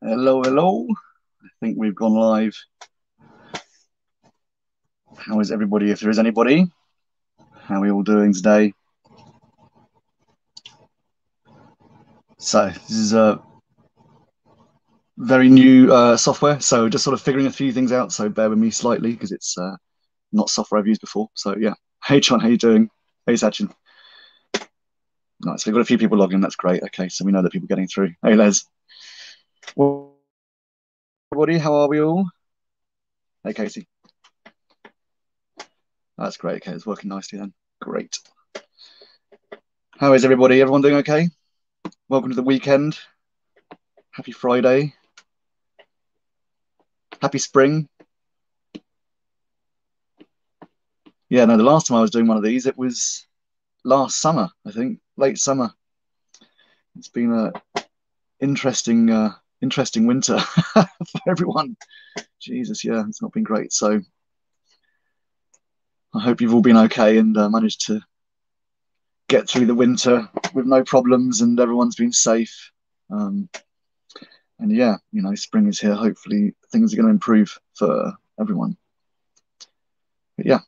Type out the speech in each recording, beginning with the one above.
Hello, hello. I think we've gone live. How is everybody, if there is anybody? How are we all doing today? So this is a very new software, so just sort of figuring a few things out, so bear with me slightly because it's not software I've used before. So yeah. Hey John, how you doing? Hey Sachin. Nice, we've got a few people logging, that's great. Okay, so we know that people are getting through. Hey Les. Well, everybody, how are we all? Hey Casey. That's great. Okay, it's working nicely then. Great. How is everybody? Everyone doing okay? Welcome to the weekend. Happy Friday. Happy spring. Yeah, no, the last time I was doing one of these, it was last summer, I think, late summer. It's been a interesting winter for everyone. Jesus, yeah, it's not been great. So I hope you've all been okay and managed to get through the winter with no problems and everyone's been safe. And yeah, spring is here. Hopefully things are going to improve for everyone. But yeah.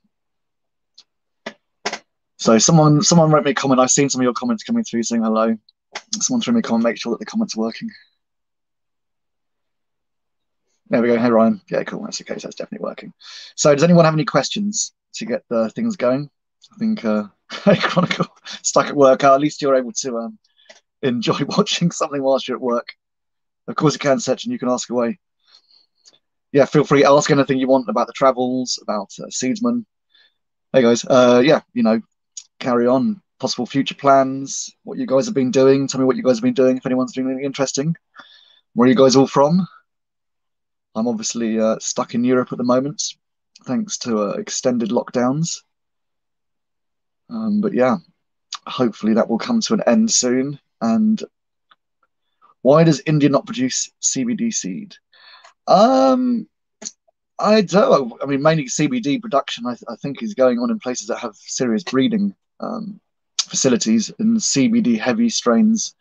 So someone wrote me a comment. I've seen some of your comments coming through saying hello. Someone threw me a comment, make sure that the comments are working. There we go. Hey, Ryan. Yeah, cool. That's okay. So that's definitely working. So does anyone have any questions to get things going? I think, hey, Chronicle, stuck at work. At least you're able to enjoy watching something whilst you're at work. Of course you can, Sechin. You can ask away. Yeah, feel free. Ask anything you want about the travels, about Seedsman. Hey, guys. Yeah, carry on. Possible future plans, what you guys have been doing. Tell me what you guys have been doing, if anyone's doing anything interesting. Where are you guys all from? I'm obviously stuck in Europe at the moment, thanks to extended lockdowns. But yeah, hopefully that will come to an end soon. And why does India not produce CBD seed? Um, I don't. I mean, mainly CBD production. I think is going on in places that have serious breeding facilities, and CBD heavy strains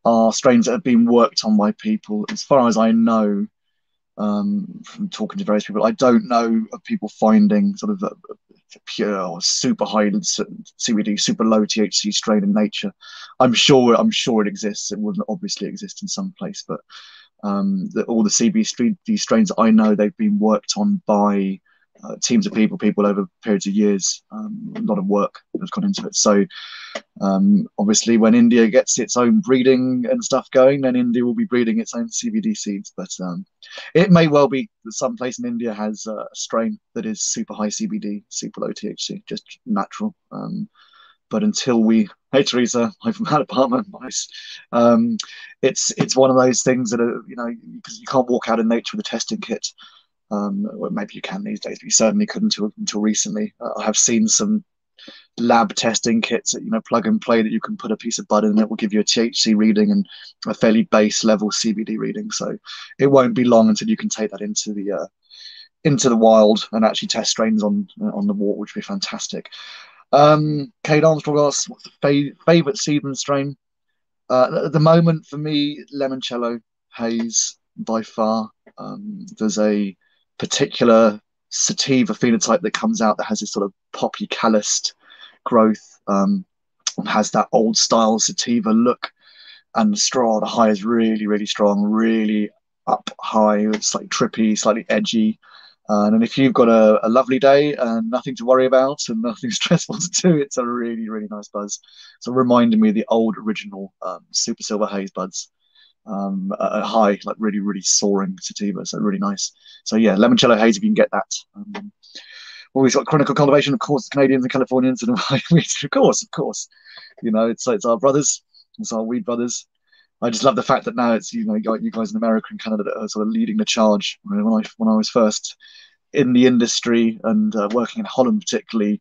are strains that have been worked on by people. As far as I know, from talking to various people, I don't know of people finding sort of a pure or super high CBD, super low THC strain in nature. I'm sure it exists. It wouldn't obviously exist in some place, but all the CBD strains that I know, they've been worked on by teams of people over periods of years. A lot of work has gone into it. So obviously, when India gets its own breeding and stuff going, then India will be breeding its own CBD seeds. But it may well be that some place in India has a strain that is super high CBD, super low THC, just natural. But until we, hey Teresa, hi from that apartment, nice. It's one of those things that are, because you can't walk out in nature with a testing kit. Well, maybe you can these days, but you certainly couldn't until recently. I have seen some lab testing kits that plug and play that you can put a piece of bud in and it will give you a THC reading and a fairly base level CBD reading. So it won't be long until you can take that into the wild and actually test strains on the water, which would be fantastic. Kate Armstrong asks, what's the favorite Seedman strain? At the moment, for me, Limoncello Haze by far. There's a particular sativa phenotype that comes out that has this sort of poppy calloused growth, has that old style sativa look, and the high is really, really strong, really up high. It's like trippy, slightly edgy. And if you've got a lovely day and nothing to worry about and nothing stressful to do, it's a really, really nice buzz. So reminding me of the old original Super Silver Haze buds at high, like really, really soaring sativa. So really nice. So yeah, Limoncello Haze, if you can get that. We've got Chronicle Cultivation, of course, Canadians and Californians, and of course. It's our brothers, it's our weed brothers. I just love the fact that now it's you guys in America and Canada that are sort of leading the charge. I mean, when I was first in the industry and working in Holland particularly,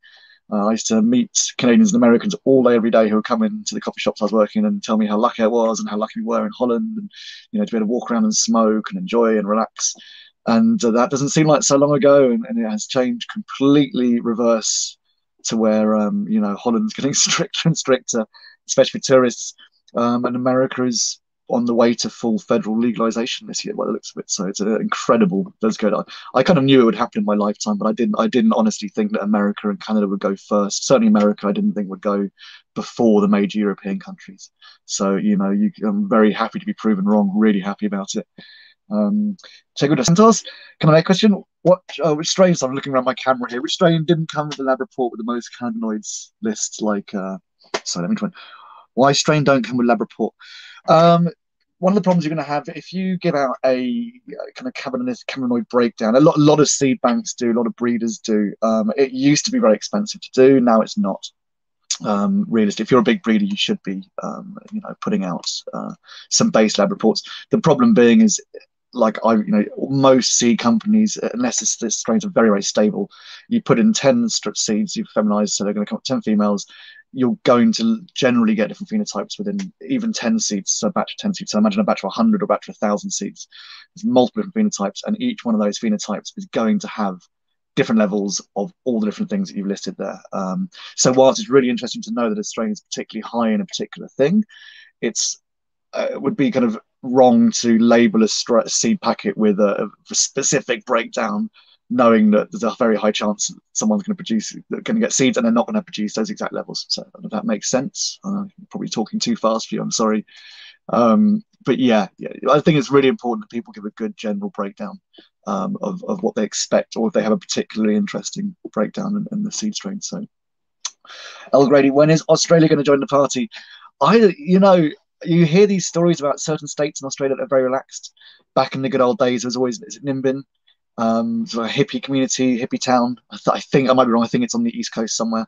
I used to meet Canadians and Americans all day every day who would come into the coffee shops I was working in and tell me how lucky I was and how lucky we were in Holland, and to be able to walk around and smoke and enjoy and relax. And that doesn't seem like so long ago, and it has changed completely reverse to where Holland's getting stricter and stricter. especially for tourists. And America is on the way to full federal legalization this year, by the looks of it. So it's incredible. That's good. I kind of knew it would happen in my lifetime, but I didn't honestly think that America and Canada would go first. Certainly, America, I didn't think would go before the major European countries. So I'm very happy to be proven wrong. Really happy about it. Segundo Santos, can I make a question? Which strains? I'm looking around my camera here. Which strain didn't come with the lab report with the most cannabinoids list? Sorry, let me try. Why strain don't come with lab report? One of the problems you're going to have if you give out a kind of cannabinoid breakdown. A lot of seed banks do, a lot of breeders do. It used to be very expensive to do. Now it's not. Realistic. If you're a big breeder, you should be, putting out some base lab reports. The problem being is, most seed companies, unless the strains are very, very stable, you put in 10 seeds, you've feminized, so they're going to come up 10 females. You're going to generally get different phenotypes within even 10 seeds, so a batch of 10 seeds. So imagine a batch of 100 or a batch of 1,000 seeds. There's multiple different phenotypes, and each one of those phenotypes is going to have different levels of all the different things that you've listed there. So whilst it's really interesting to know that a strain is particularly high in a particular thing, it would be kind of wrong to label a seed packet with a specific breakdown, knowing that there's a very high chance someone's going to get seeds and they're not going to produce those exact levels. So if that makes sense. I'm probably talking too fast for you, I'm sorry. But yeah, I think it's really important that people give a good general breakdown of what they expect, or if they have a particularly interesting breakdown in the seed strain. So, El Grady, when is Australia going to join the party? You hear these stories about certain states in Australia that are very relaxed. Back in the good old days, there was always Nimbin, sort of a hippie community, hippie town. I think I might be wrong. I think it's on the East Coast somewhere.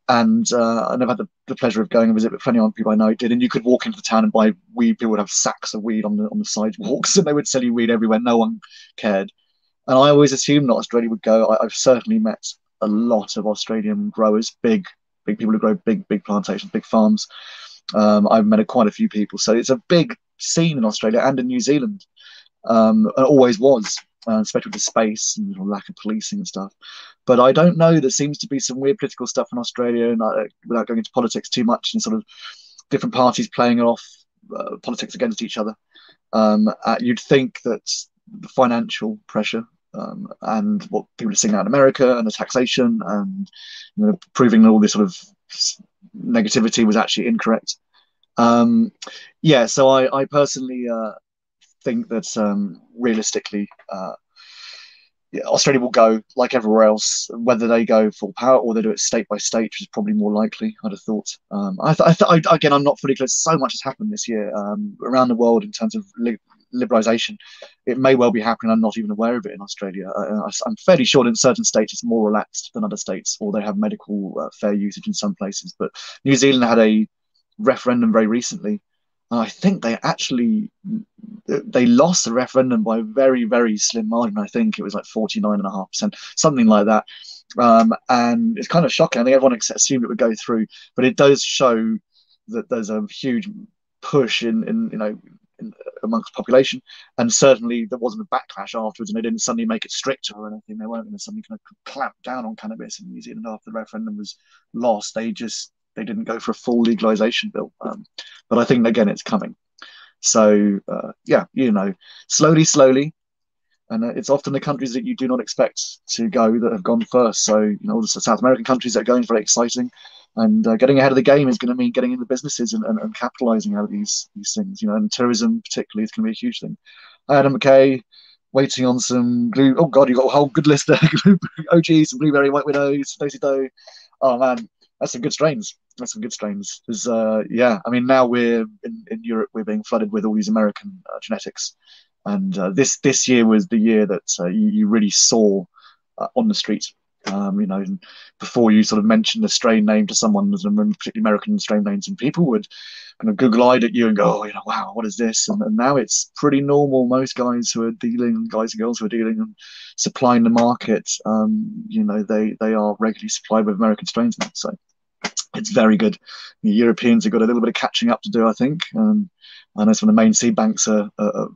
And I never had the pleasure of going and visit, but plenty of people I know did. And you could walk into the town and buy weed. People would have sacks of weed on the sidewalks, and they would sell you weed everywhere. No one cared. And I always assumed that Australia would go. I've certainly met a lot of Australian growers, big people who grow big plantations, big farms. I've met quite a few people. So it's a big scene in Australia and in New Zealand. It always was, especially with the space and lack of policing and stuff. But I don't know. There seems to be some weird political stuff in Australia, and without going into politics too much, and sort of different parties playing off politics against each other. You'd think that the financial pressure and what people are seeing out in America and the taxation and proving that all this sort of negativity was actually incorrect. So I personally think that realistically, Australia will go like everywhere else. Whether they go full power or they do it state by state, which is probably more likely, I'd have thought. Again, I'm not fully clear. So much has happened this year around the world in terms of liberalisation. It may well be happening. I'm not even aware of it in Australia. I'm fairly sure that in certain states it's more relaxed than other states, or they have medical fair usage in some places. But New Zealand had a referendum very recently, and I think they lost the referendum by a very, very slim margin. I think it was like 49.5%, something like that. And it's kind of shocking. I think everyone assumed it would go through, but it does show that there's a huge push in amongst the population, and certainly there wasn't a backlash afterwards, and they didn't suddenly make it stricter or anything. They weren't going to suddenly kind of clamp down on cannabis in New Zealand after the referendum was lost. They didn't go for a full legalization bill, but I think again it's coming. So slowly, and it's often the countries that you do not expect to go that have gone first. So all the South American countries that are going is very exciting. And getting ahead of the game is going to mean getting into businesses and capitalizing out of these things, and tourism particularly is going to be a huge thing. Hi, Adam McKay, waiting on some glue. Oh God, you've got a whole good list there. OGs, some blueberry, white widows, dozy dough. Oh man, that's some good strains. There's, now we're in Europe, we're being flooded with all these American genetics, and this year was the year that you really saw on the street. Before you sort of mentioned the strain name to someone, particularly American strain names, and people would kind of Google-eyed at you and go, "Oh, wow, what is this?" And now it's pretty normal. Most guys who are dealing, guys and girls who are dealing and supplying the market, they are regularly supplied with American strains now. So it's very good. The Europeans have got a little bit of catching up to do, I think. I know some of the main seed banks are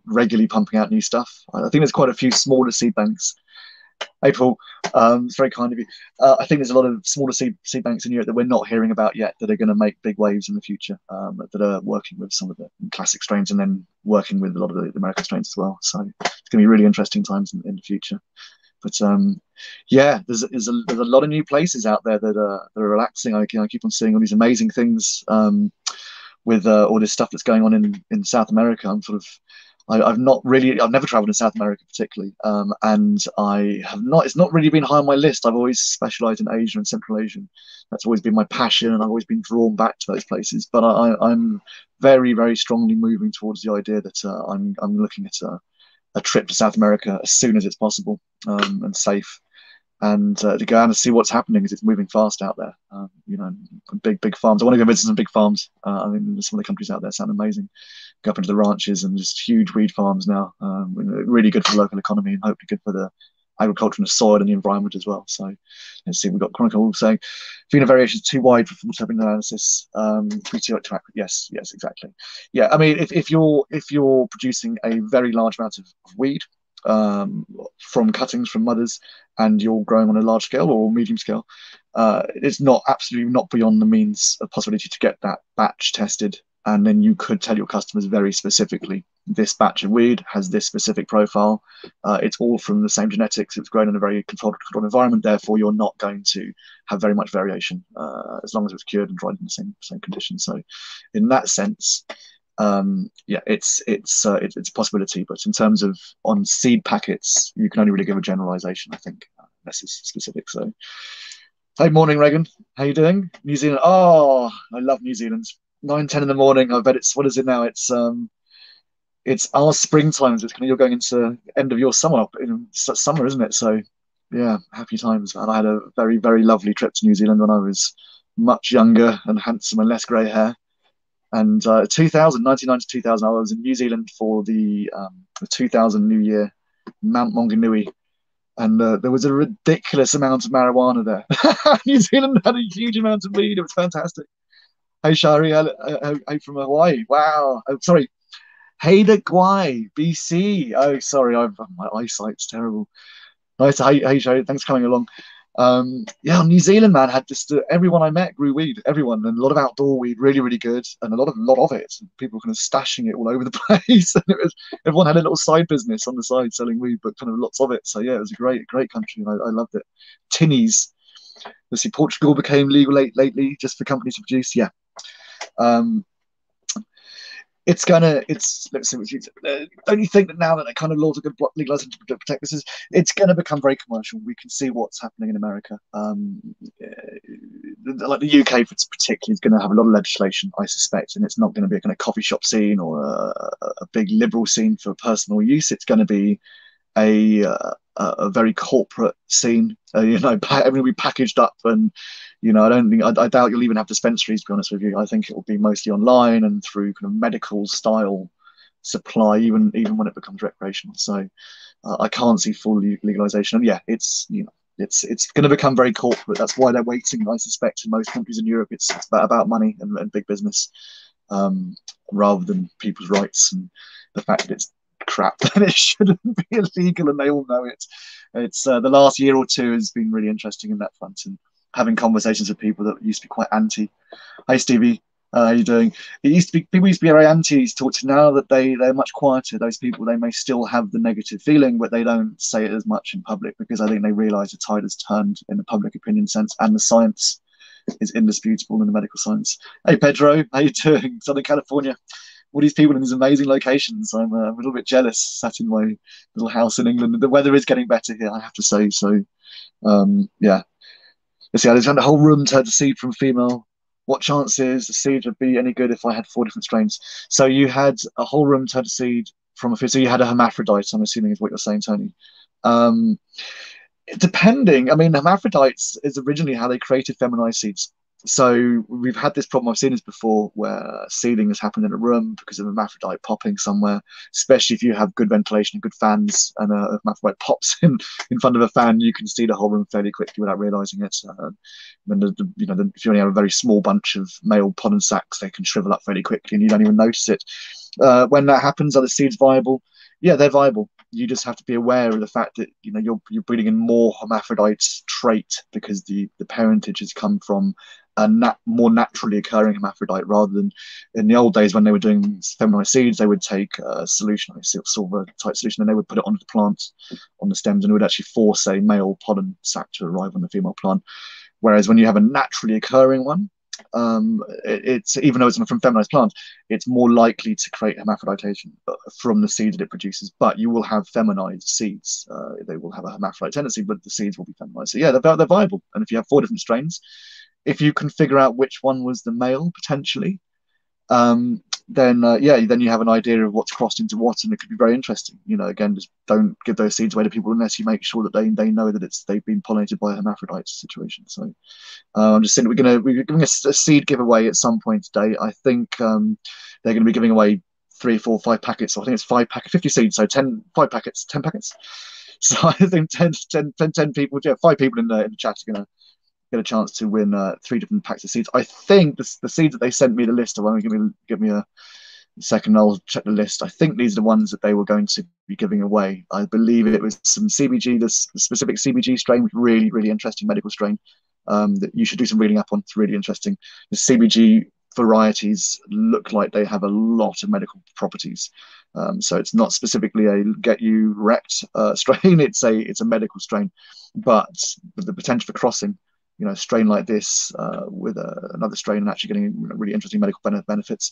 regularly pumping out new stuff. I think there's quite a few smaller seed banks April, it's very kind of you. I think there's a lot of smaller seed banks in Europe that we're not hearing about yet that are going to make big waves in the future, that are working with some of the classic strains and then working with a lot of the American strains as well. So it's going to be really interesting times in the future. But yeah, there's a lot of new places out there that are relaxing. I keep on seeing all these amazing things with all this stuff that's going on in South America. I've never traveled in South America particularly, and I have not. It's not really been high on my list. I've always specialised in Asia and Central Asia. That's always been my passion, and I've always been drawn back to those places. But I'm very, very strongly moving towards the idea that I'm looking at a trip to South America as soon as it's possible, and safe, and to go out and see what's happening because it's moving fast out there. Big farms. I want to go visit some big farms. I mean, some of the countries out there sound amazing. Go up into the ranches and just huge weed farms now. Really good for the local economy and hopefully good for the agriculture and the soil and the environment as well. So let's see. We've got Chronicle saying pheno variation is too wide for full terpene analysis. Yes, exactly. Yeah, I mean, if you're producing a very large amount of weed from cuttings from mothers, and you're growing on a large scale or medium scale, it's not absolutely not beyond the means of possibility to get that batch tested, and then you could tell your customers very specifically, this batch of weed has this specific profile. It's all from the same genetics. It's grown in a very controlled environment. Therefore, you're not going to have very much variation as long as it's cured and dried in the same conditions. So, in that sense, it's a possibility. But in terms of on seed packets, you can only really give a generalization, I think, unless it's specific. So, hey, morning, Reagan. How you doing? New Zealand. Oh, I love New Zealand. 9:10 in the morning. I bet it's, what is it now? It's our springtime. So it's kind of, you're going into end of your summer, summer, isn't it? So yeah, happy times. And I had a very, very lovely trip to New Zealand when I was much younger and handsome and less grey hair. And 1999 to 2000, I was in New Zealand for the 2000 New Year, Mount Maunganui, and there was a ridiculous amount of marijuana there. New Zealand had a huge amount of weed. It was fantastic. Hey, Shari, hey from Hawaii. Wow. Oh, sorry. Haida Gwaii, BC. Oh, sorry, my eyesight's terrible. Nice. Hey, Shari, thanks for coming along. Yeah, New Zealand, man, had just everyone I met grew weed. Everyone, and a lot of outdoor weed, really, really good, and a lot of it. People kind of stashing it all over the place, and everyone had a little side business on the side selling weed, but kind of lots of it. So yeah, it was a great country, and I loved it. Tinnies. Let's see, Portugal became legal lately just for companies to produce. Yeah. Let's see don't you think that now that the kind of laws are going to legalize and protect this, it's going to become very commercial. We can see what's happening in America. Like the UK particularly is going to have a lot of legislation, I suspect, and it's not going to be a kind of coffee shop scene or a big liberal scene for personal use. It's going to be a very corporate scene. Everything will be packaged up, and I doubt you'll even have dispensaries, to be honest with you. I think it will be mostly online and through kind of medical style supply, even when it becomes recreational. So I can't see full legalization. And yeah, it's going to become very corporate. That's why they're waiting, I suspect, in most countries in Europe. It's about money and big business, rather than people's rights and the fact that it's crap and it shouldn't be illegal, and they all know it. It's the last year or two has been really interesting in that front, and having conversations with people that used to be quite anti. Hey Stevie, how you doing? People used to be very anti to talk to. Now that they're much quieter, those people, they may still have the negative feeling, but they don't say it as much in public because I think they realise the tide has turned in the public opinion sense, and the science is indisputable in the medical science. Hey Pedro, how you doing? Southern California. All these people in these amazing locations. I'm a little bit jealous, sat in my little house in England. The weather is getting better here, I have to say. So, yeah. Let's see, I just had a whole room turned to seed from female. What chances the seed would be any good if I had 4 different strains? So you had a whole room turned to seed from a female. So you had a hermaphrodite, I'm assuming is what you're saying, Tony. Depending, I mean, hermaphrodites is originally how they created feminized seeds. So we've had this problem, I've seen this before, where seeding has happened in a room because of a hermaphrodite popping somewhere, especially if you have good ventilation and good fans, and a hermaphrodite pops in front of a fan, you can see the whole room fairly quickly without realizing it. If you only have a very small bunch of male pollen sacs, they can shrivel up fairly quickly and you don't even notice it. When that happens, are the seeds viable? Yeah, they're viable. You just have to be aware of the fact that you're breeding in more hermaphrodite trait because the parentage has come from a more naturally occurring hermaphrodite, rather than in the old days when they were doing feminized seeds. They would take a solution, a silver type solution, and they would put it onto the plant, on the stems, and it would actually force a male pollen sac to arrive on the female plant. Whereas when you have a naturally occurring one, it's, even though it's from feminized plant, it's more likely to create hermaphroditation from the seed that it produces. But you will have feminized seeds. They will have a hermaphrodite tendency, but the seeds will be feminized. So yeah, they're viable. And if you have 4 different strains, if you can figure out which one was the male potentially, then you have an idea of what's crossed into what, and it could be very interesting. Again, just don't give those seeds away to people unless you make sure that they know that they've been pollinated by a hermaphrodite situation. So I'm just saying we're giving a seed giveaway at some point today. I think they're going to be giving away 3, 4, 5 packets. So I think it's 5 packets, 50 seeds. So 5 packets, 10 packets. So I think 10 people, 5 people in the chat are going to get a chance to win 3 different packs of seeds. I think the seeds that they sent me the list of. Give me a second. I'll check the list. I think these are the ones that they were going to be giving away. I believe it was some CBG, the specific CBG strain, really, really interesting medical strain that you should do some reading up on. It's really interesting. The CBG varieties look like they have a lot of medical properties. So it's not specifically a get you wrecked strain. It's a medical strain, but with the potential for crossing, a strain like this with another strain and actually getting really interesting medical benefits.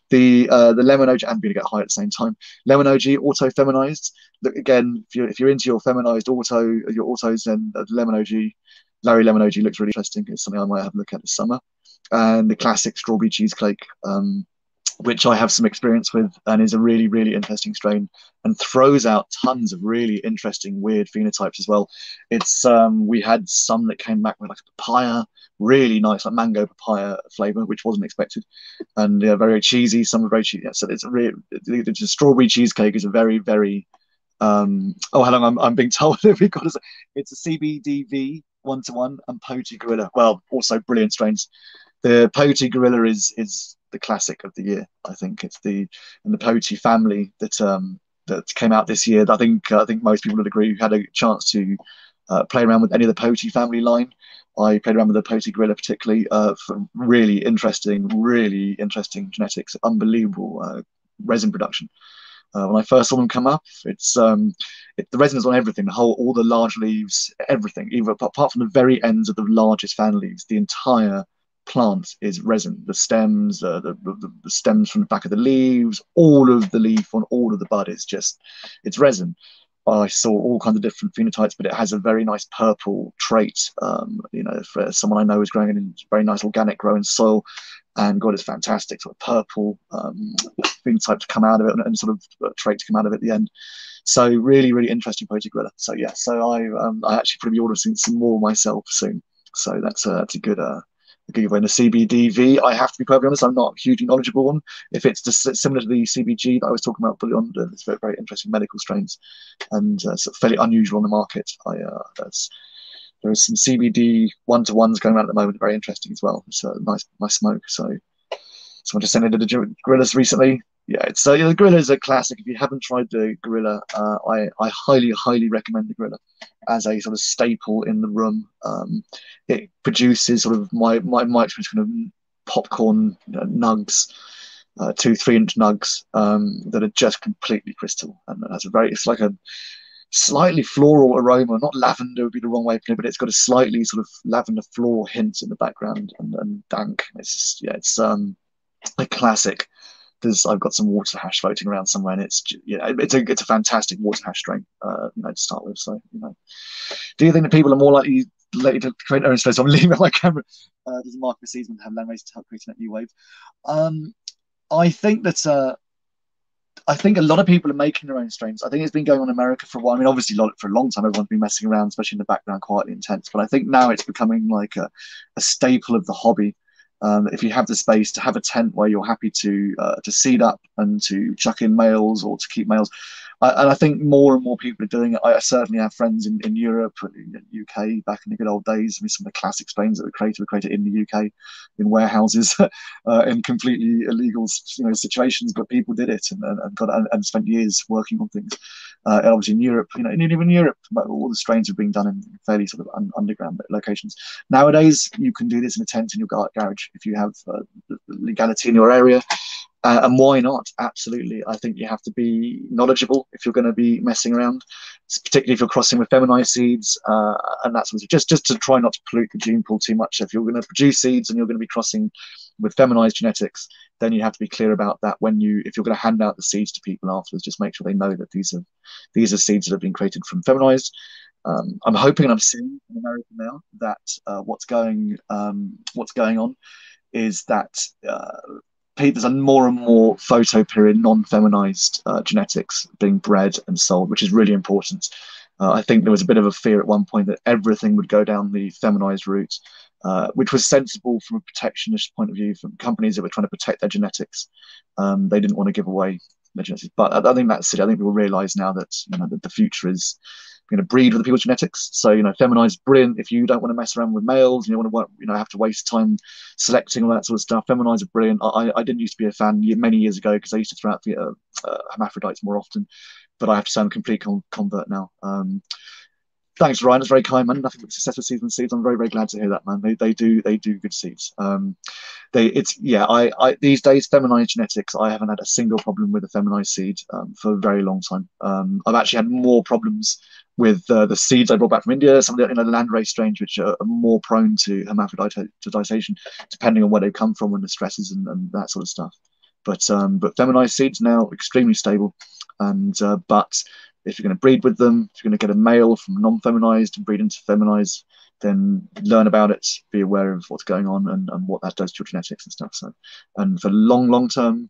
The lemon OG and being get high at the same time. Lemon OG auto feminized. Look again, if you're into your feminized your autos, then lemon OG, Larry Lemon OG looks really interesting. It's something I might have a look at this summer. And the classic strawberry cheesecake, which I have some experience with, and is a really, really interesting strain, and throws out tons of really interesting, weird phenotypes as well. It's we had some that came back with like a papaya, really nice, like mango papaya flavor, which wasn't expected, and very cheesy. Some are very cheesy. So it's the strawberry cheesecake is a very, very I'm being told because it's a CBDV 1-to-1 and Poti Gorilla. Well, also brilliant strains. The Poti Gorilla is the classic of the year. I think it's the Poti family that came out this year. I think most people would agree, who had a chance to play around with any of the Poti family line. I played around with the Poti Gorilla particularly for really interesting genetics, unbelievable resin production. When I first saw them come up, the resin is on everything, all the large leaves, everything, even apart from the very ends of the largest fan leaves. The entire plant is resin. The stems, the stems from the back of the leaves, all of the leaf on all of the bud is it's resin. I saw all kinds of different phenotypes, but it has a very nice purple trait. For someone I know is growing it in very nice organic growing soil, and God, it's fantastic sort of purple phenotype to come out of it, and sort of trait to come out of it at the end. So really, really interesting Poti Gorilla. So yeah, so I actually probably order some more myself soon. So that's a good giveaway. In the CBDV, I have to be perfectly honest, I'm not hugely knowledgeable on. If it's just similar to the CBG that I was talking about earlier on, it's very, very interesting medical strains, and sort of fairly unusual on the market. There is some CBD 1-to-1s going around at the moment, very interesting as well. It's a nice smoke. So someone just sent it to the Gorillas recently. Yeah, the Gorilla is a classic. If you haven't tried the Gorilla, I highly, highly recommend the Gorilla as a sort of staple in the room. It produces sort of my experience, kind of popcorn nugs, 2-3 inch nugs that are just completely crystal, and it's like a slightly floral aroma. Not lavender would be the wrong way to put it, but it's got a slightly sort of lavender floral hint in the background, and dank. It's a classic. I've got some water hash floating around somewhere, and it's a fantastic water hash strain to start with. So do you think that people are more likely to create their own strains? I'm leaving my camera. Does Marcus Seedsman have land-raised to help create that new wave? I think that I think a lot of people are making their own strains. I think it's been going on in America for a while. I mean, obviously, for a long time, everyone's been messing around, especially in the background, quietly intense. But I think now it's becoming like a staple of the hobby. If you have the space to have a tent where you're happy to seed up and to chuck in males or to keep males, and I think more and more people are doing it. I certainly have friends in Europe and in the UK back in the good old days. I mean, some of the classic strains that were created in the UK in warehouses in completely illegal situations, but people did it and spent years working on things. And obviously in Europe, and even in Europe, all the strains are being done in fairly sort of underground locations. Nowadays, you can do this in a tent in your garage if you have the legality in your area. And why not? Absolutely. I think you have to be knowledgeable if you're going to be messing around, particularly if you're crossing with feminized seeds and that sort of just to try not to pollute the gene pool too much. If you're going to produce seeds and you're going to be crossing with feminized genetics, then you have to be clear about that if you're going to hand out the seeds to people afterwards. Just make sure they know that these are seeds that have been created from feminized. I'm hoping and I'm seeing in America now that what's going on is that there's a more and more photoperiod non-feminized genetics being bred and sold, which is really important. I think there was a bit of a fear at one point that everything would go down the feminized route, which was sensible from a protectionist point of view from companies that were trying to protect their genetics. They didn't want to give away their genetics, but I think that's it. I think people realize now that that the future is breed with the people's genetics. So feminized, brilliant. If you don't want to mess around with males, and you want to have to waste time selecting all that sort of stuff, feminized are brilliant. I didn't used to be a fan many years ago because I used to throw out the hermaphrodites more often, but I have to say I'm a complete convert now. Thanks, Ryan. It's very kind, man. Nothing but success with Seedsman Seeds. I'm very, very glad to hear that, man. They do good seeds. These days, feminized genetics, I haven't had a single problem with a feminized seed for a very long time. I've actually had more problems with the seeds I brought back from India, some of the landrace strains, which are more prone to hermaphroditization, depending on where they come from and the stresses and that sort of stuff. But feminized seeds now extremely stable, and but if you're going to breed with them, if you're going to get a male from non-feminized and breed into feminized, then learn about it, be aware of what's going on and what that does to your genetics and stuff. So, and for long-term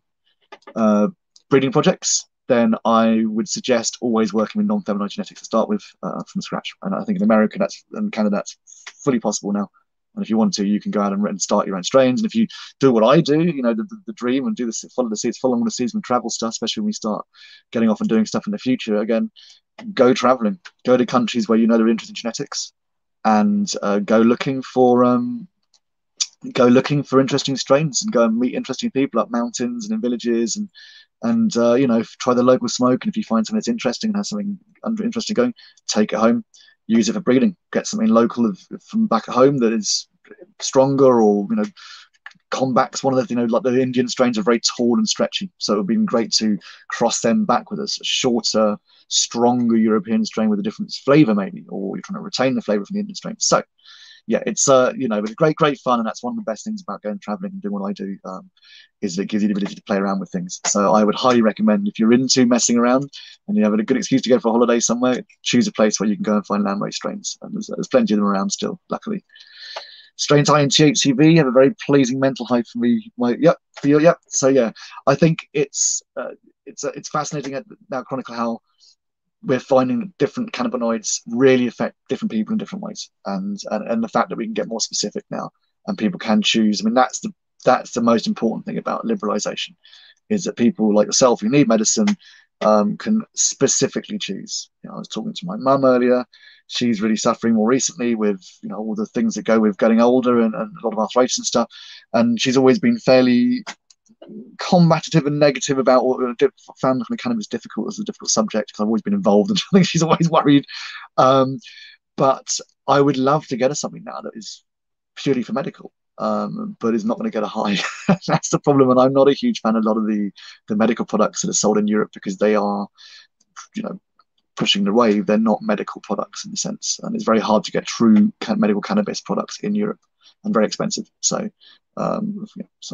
breeding projects, then I would suggest always working with non-feminized genetics to start with from scratch. And I think in America and Canada, that's fully possible now. And if you want to, you can go out and start your own strains. And if you do what I do, the dream and follow the SeedsmanTravel stuff, especially when we start getting off and doing stuff in the future, again, go traveling, go to countries where they're interested in genetics, and go looking for interesting strains and go and meet interesting people up mountains and in villages and try the local smoke. And if you find something that's interesting and has something interesting going, take it home. Use it for breeding. Get something local from back at home that is stronger, or combats one of the like the Indian strains are very tall and stretchy. So it would be great to cross them back with a shorter, stronger European strain with a different flavour maybe, or you're trying to retain the flavour from the Indian strain. So yeah, it's it's great fun, and that's one of the best things about going traveling and doing what I do, is that it gives you the ability to play around with things. So I would highly recommend, if you're into messing around and you have a good excuse to go for a holiday somewhere, choose a place where you can go and find landrace strains, and there's plenty of them around still, luckily. Strains high in THCV have a very pleasing mental high for me. So yeah, I think it's fascinating at now Chronicle how we're finding different cannabinoids really affect different people in different ways, and the fact that we can get more specific now and people can choose. I mean, that's the most important thing about liberalization, is that people like yourself who need medicine can specifically choose. I was talking to my mum earlier. She's really suffering more recently with all the things that go with getting older and a lot of arthritis and stuff, and she's always been fairly combative and negative about found cannabis difficult as a difficult subject because I've always been involved, and I think she's always worried. But I would love to get her something now that is purely for medical, but is not going to get a high. That's the problem, and I'm not a huge fan of a lot of the medical products that are sold in Europe because they are, pushing the wave. They're not medical products in the sense, and it's very hard to get true medical cannabis products in Europe, and very expensive. So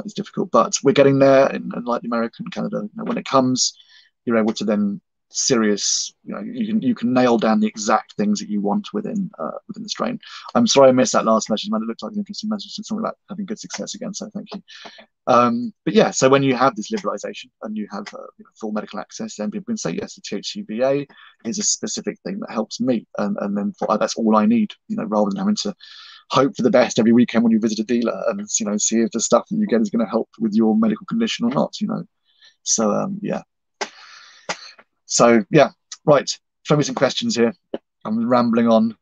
it's difficult, but we're getting there. And like the America and Canada, when it comes, you're able to then you can nail down the exact things that you want within the strain. I'm sorry I missed that last message, man. It looked like an interesting message, something about having good success again. So thank you. But yeah, so when you have this liberalization and you have full medical access, then people can say yes, the THCVA is a specific thing that helps me, and then that's all I need. Rather than having to hope for the best every weekend when you visit a dealer and see if the stuff that you get is going to help with your medical condition or not. So yeah. So yeah, right. Show me some questions here. I'm rambling on.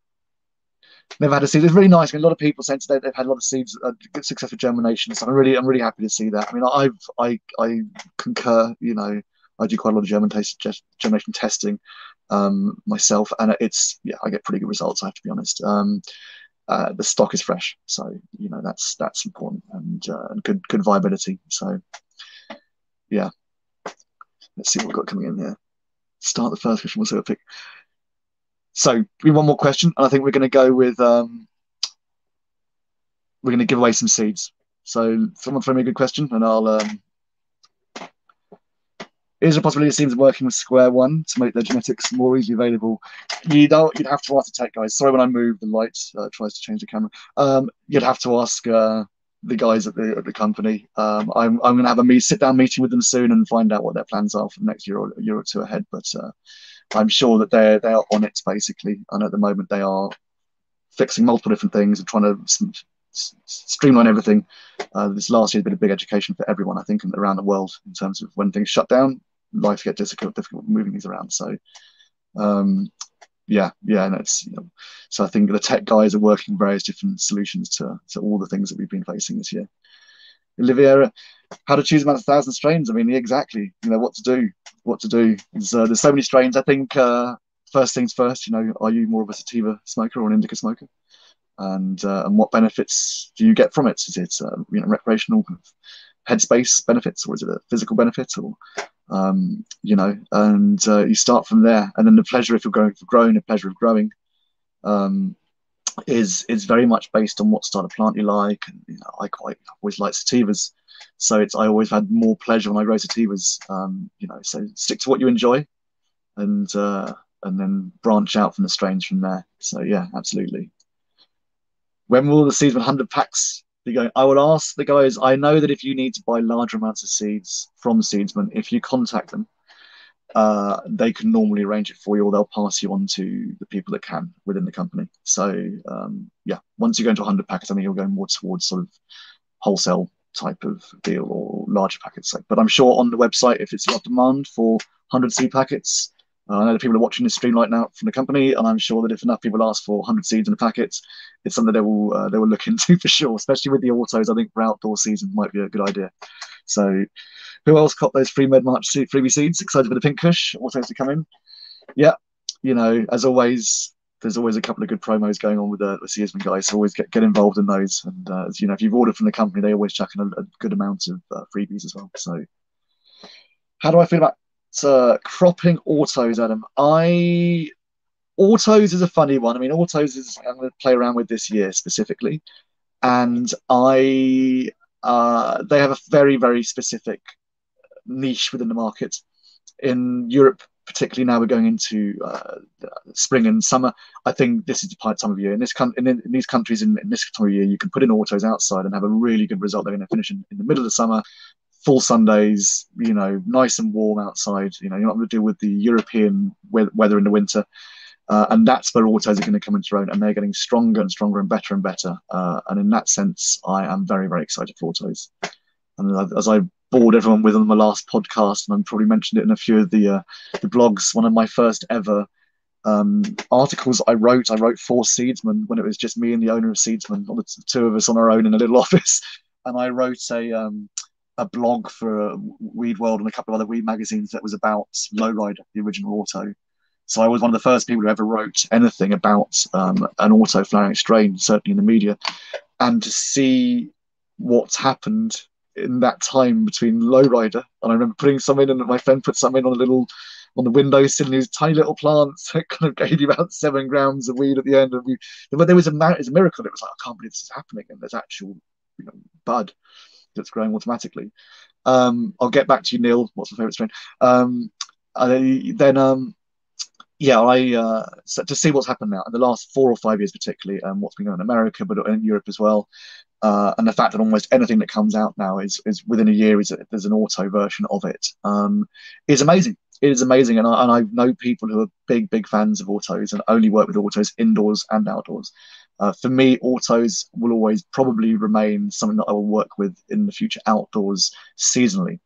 Never had a seed. It's really nice. A lot of people saying today they've had a lot of seeds, good success with germination. So I'm really happy to see that. I mean, I concur. I do quite a lot of germination testing, myself, and it's yeah, I get pretty good results. I have to be honest. The stock is fresh, so that's important, and good viability. So yeah, let's see what we've got coming in here. Start the first question. We'll see what pick. So we one more question, and I think we're going to go with we're going to give away some seeds. So someone throw me a good question, and I'll. Is there a possibility of Seedsman working with Square One to make their genetics more easily available? You'd have to ask the tech guys. Sorry, when I move, the light tries to change the camera. You'd have to ask the guys at the company. I'm going to have a sit down meeting with them soon and find out what their plans are for the next year or two ahead. But I'm sure that they are on it basically, and at the moment they are fixing multiple different things and trying to streamline everything. This last year has been a big education for everyone, I think, around the world in terms of when things shut down, life gets difficult moving things around. So yeah, and it's so I think the tech guys are working various different solutions to all the things that we've been facing this year. Oliviera, how to choose among 1,000 strains? I mean, exactly. What to do. There's so many strains. I think first things first. Are you more of a sativa smoker or an indica smoker? And what benefits do you get from it? Is it recreational headspace benefits, or is it a physical benefit, or you start from there, and then the pleasure, if you're going for growing, the pleasure of growing is very much based on what style of plant you like. And I always like sativas, so I always had more pleasure when I grow sativas. So stick to what you enjoy, and then branch out from the strains from there. So yeah, absolutely. When will the Seedsman 100 packs be going? I will ask the guys. I know that if you need to buy larger amounts of seeds from Seedsman, if you contact them, they can normally arrange it for you, or they'll pass you on to the people that can within the company. So yeah, once you go into 100 packets, I think you'll go more towards sort of wholesale type of deal or larger packets. But I'm sure on the website, if it's a lot of demand for 100 seed packets, I know that people are watching this stream right now from the company, and I'm sure that if enough people ask for 100 seeds in a packet, it's something they will look into for sure. Especially with the autos, I think for outdoor season might be a good idea. So, who else got those free Med March freebie seeds? Excited for the pink kush autos to come in? Yeah, as always, there's always a couple of good promos going on with the Seedsman guys. So always get involved in those. And if you've ordered from the company, they always chuck in a good amount of freebies as well. So, how do I feel about cropping autos, Adam? Autos is a funny one. I mean, autos I'm going to play around with this year specifically, and they have a very, very specific niche within the market. In Europe, particularly now we're going into spring and summer. I think this is the time of year. In these countries, in this time of year, you can put in autos outside and have a really good result. They're going to finish in the middle of the summer. Full Sundays, nice and warm outside. You're not going to deal with the European weather in the winter. And that's where autos are going to come into their own, and they're getting stronger and stronger and better and better. And in that sense, I am very, very excited for autos. And as I bored everyone with on my last podcast, and I probably mentioned it in a few of the blogs, one of my first ever articles I wrote for Seedsman when it was just me and the owner of Seedsman, the two of us on our own in a little office. And I wrote a blog for Weed World and a couple of other weed magazines that was about Lowrider, the original auto. So I was one of the first people who ever wrote anything about an auto flowering strain, certainly in the media. And to see what's happened in that time between Lowrider, and I remember putting some in, and my friend put some in on the windowsill, and these tiny little plants that kind of gave you about 7 grams of weed at the end. But there was a miracle. It was like, I can't believe this is happening, and there's actual bud that's growing automatically. I'll get back to you, Neil. What's my favorite strain? So to see what's happened now in the last 4 or 5 years, particularly, what's been going on in America, but in Europe as well, and the fact that almost anything that comes out now is within a year there's an auto version of it, is amazing. It is amazing, and I know people who are big fans of autos and only work with autos indoors and outdoors. For me, autos will always probably remain something that I will work with in the future outdoors seasonally.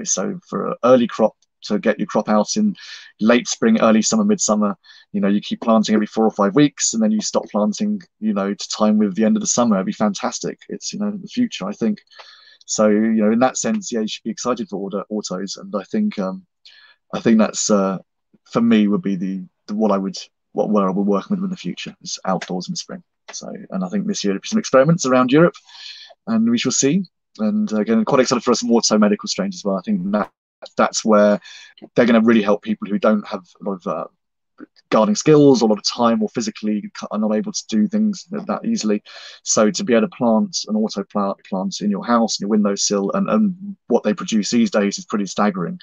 So for an early crop, to get your crop out in late spring, early summer, midsummer, you keep planting every 4 or 5 weeks, and then you stop planting, to time with the end of the summer. It'd be fantastic. It's, the future, I think. So, in that sense, yeah, you should be excited for autos. And I think that's for me would be what I would where I would work with in the future is outdoors in the spring. So, and I think this year there'll be some experiments around Europe, and we shall see. And again, quite excited for some auto medical strains as well. I think that's where they're going to really help people who don't have a lot of gardening skills or a lot of time, or physically are not able to do things that easily. So to be able to plant an auto plant in your house, in your windowsill, and what they produce these days is pretty staggering.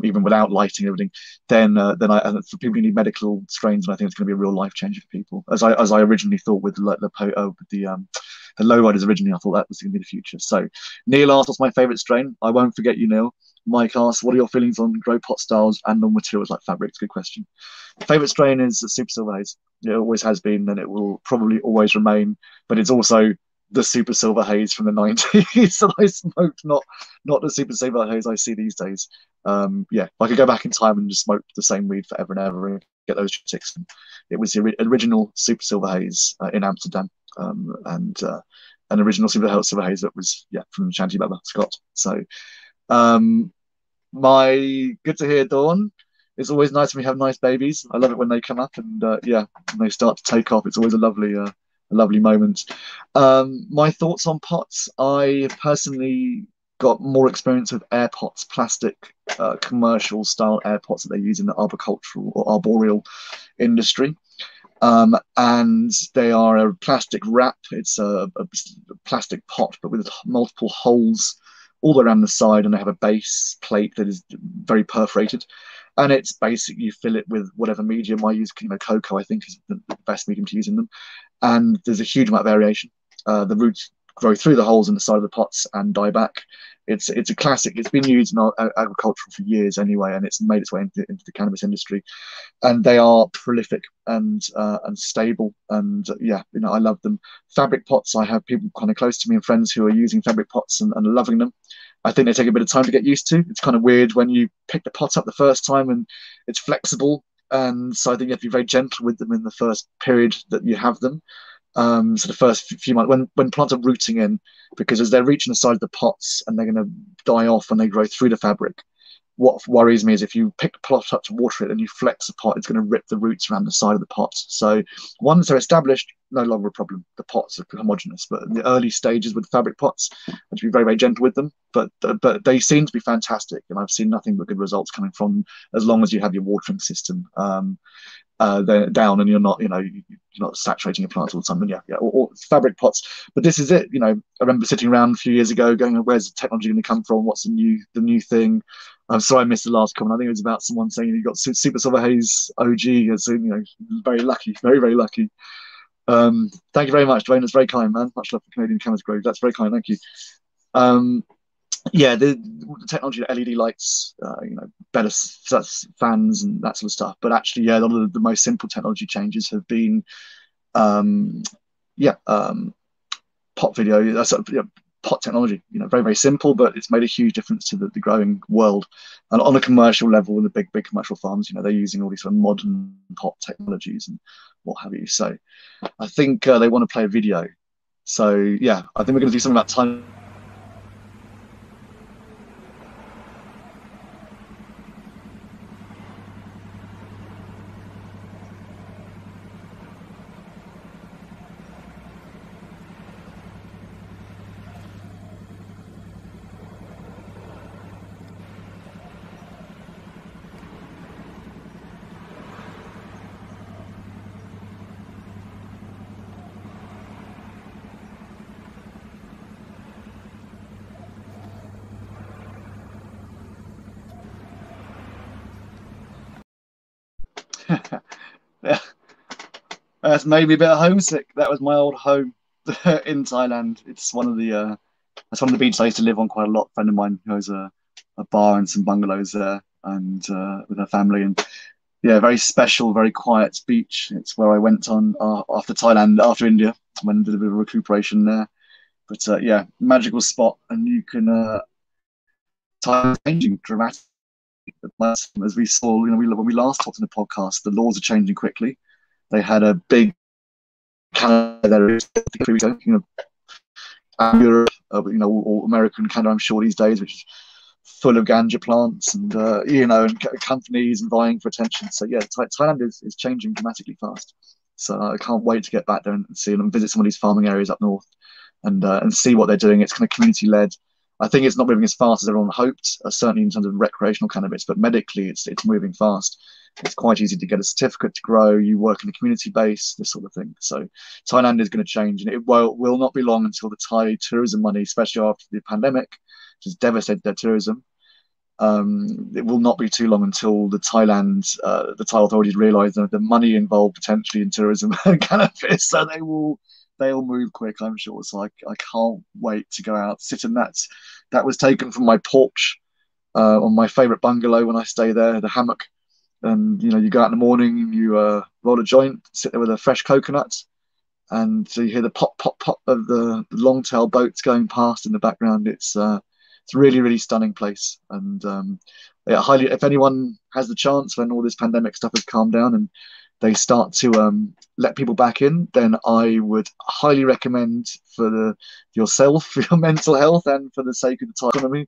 Even without lighting and everything, then for people who need medical strains, and I think it's going to be a real life changer for people. As I originally thought with the lowriders originally, I thought that was going to be the future. So Neil asked, what's my favourite strain? I won't forget you, Neil. Mike asked, what are your feelings on grow pot styles and on materials like fabrics? Good question. Favorite strain is Super Silver Haze. It always has been, and it will probably always remain. But it's also the Super Silver Haze from the 90s that I smoked, not the Super Silver Haze I see these days. Yeah, I could go back in time and just smoke the same weed forever and ever and get those genetics. It was the original Super Silver Haze in Amsterdam, and an original Silver Haze that was from Shanty Baba Scott. So good to hear, Dawn. It's always nice when we have nice babies. I love it when they come up and when they start to take off. It's always a lovely moment. My thoughts on pots. I personally got more experience with air pots, plastic commercial style air pots that they use in the arboricultural or arboreal industry. And they are a plastic wrap. It's a plastic pot, but with multiple holes all the way around the side, and they have a base plate that is very perforated. And it's basically, you fill it with whatever medium. I use, cocoa, I think, is the best medium to use in them. And there's a huge amount of variation. The roots grow through the holes in the side of the pots and die back. It's a classic. It's been used in agriculture for years anyway, and it's made its way into the cannabis industry. And they are prolific and stable. And I love them. Fabric pots, I have people kind of close to me and friends who are using fabric pots and loving them. I think they take a bit of time to get used to. It's kind of weird when you pick the pot up the first time and it's flexible. And so I think you have to be very gentle with them in the first period that you have them. So the first few months, when plants are rooting in, because as they're reaching the side of the pots and they're going to die off when they grow through the fabric, what worries me is if you pick the pot up to water it and you flex the pot, it's going to rip the roots around the side of the pot. So once they're established, no longer a problem. The pots are homogeneous. But in the early stages with fabric pots, I have to be very, very gentle with them. But they seem to be fantastic, and I've seen nothing but good results coming from, as long as you have your watering system they're down and you're not saturating your plants all the time. Or fabric pots. But this is it. I remember sitting around a few years ago going, where's the technology going to come from? What's the new thing? I'm sorry I missed the last comment. I think it was about someone saying you got Super Silver Haze OG. So very lucky, very, very lucky. Thank you very much, Dwayne. That's very kind, man. Much love for Canadian Cannabis Grove. That's very kind. Thank you. The technology, LED lights, better fans and that sort of stuff. But actually, a lot of the most simple technology changes have been, pot video, pot technology. Very, very simple, but it's made a huge difference to the growing world. And on a commercial level, with the big commercial farms, they're using all these sort of modern pot technologies and what have you. So I think they want to play a video. So I think we're going to do something about time. That's made me a bit homesick. That was my old home in Thailand. It's that's one of the beaches I used to live on quite a lot. A friend of mine who has a bar and some bungalows there, and with her family. And very special, very quiet beach. It's where I went on after India, when I did a bit of recuperation there. But magical spot, and you can time changing dramatically. As we saw, when we last talked in the podcast, the laws are changing quickly. They had a big Canada, Europe, or American Canada, I'm sure these days, which is full of ganja plants and and companies and vying for attention. So yeah, Thailand is changing dramatically fast. So I can't wait to get back there and see them, visit some of these farming areas up north, and see what they're doing. It's kind of community led. I think it's not moving as fast as everyone hoped, certainly in terms of recreational cannabis, but medically it's moving fast. It's quite easy to get a certificate to grow. You work in a community base, this sort of thing. So Thailand is going to change, and it will not be long until the Thai tourism money, especially after the pandemic, which has devastated their tourism. It will not be too long until the Thai authorities realise the money involved potentially in tourism and cannabis. So they'll move quick, I'm sure. So I can't wait to go out, sit in that was taken from my porch on my favourite bungalow when I stay there, the hammock. And you go out in the morning, you roll a joint, sit there with a fresh coconut, and so you hear the pop pop pop of the long tail boats going past in the background. It's a really, really stunning place. And yeah, highly, if anyone has the chance when all this pandemic stuff has calmed down and they start to let people back in, then I would highly recommend for yourself, for your mental health, and for the sake of the Thai economy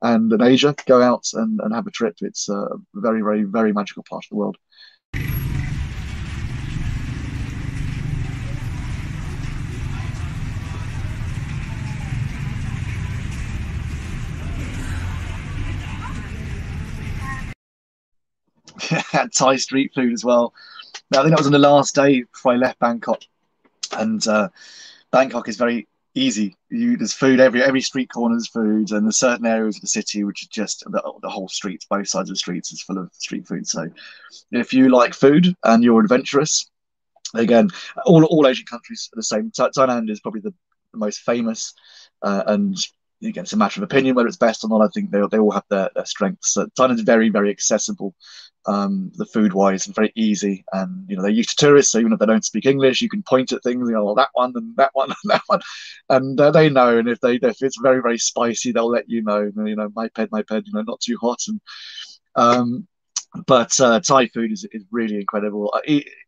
and in Asia, go out and have a trip. It's a very, very, very magical part of the world. Thai street food as well. Now, I think that was on the last day before I left Bangkok, and Bangkok is very easy. There's food every street corner is food, and there's certain areas of the city which are just the whole streets, both sides of the streets is full of street food. So if you like food and you're adventurous, again, all Asian countries are the same. Thailand is probably the most famous, and again, it's a matter of opinion whether it's best or not. I think they all have their strengths. So Thailand is very, very accessible, the food wise, and very easy. And they're used to tourists, so even if they don't speak English, you can point at things. Well, that one and that one and that one, and they know. And if it's very, very spicy, they'll let you know. My ped, not too hot. And but Thai food is really incredible.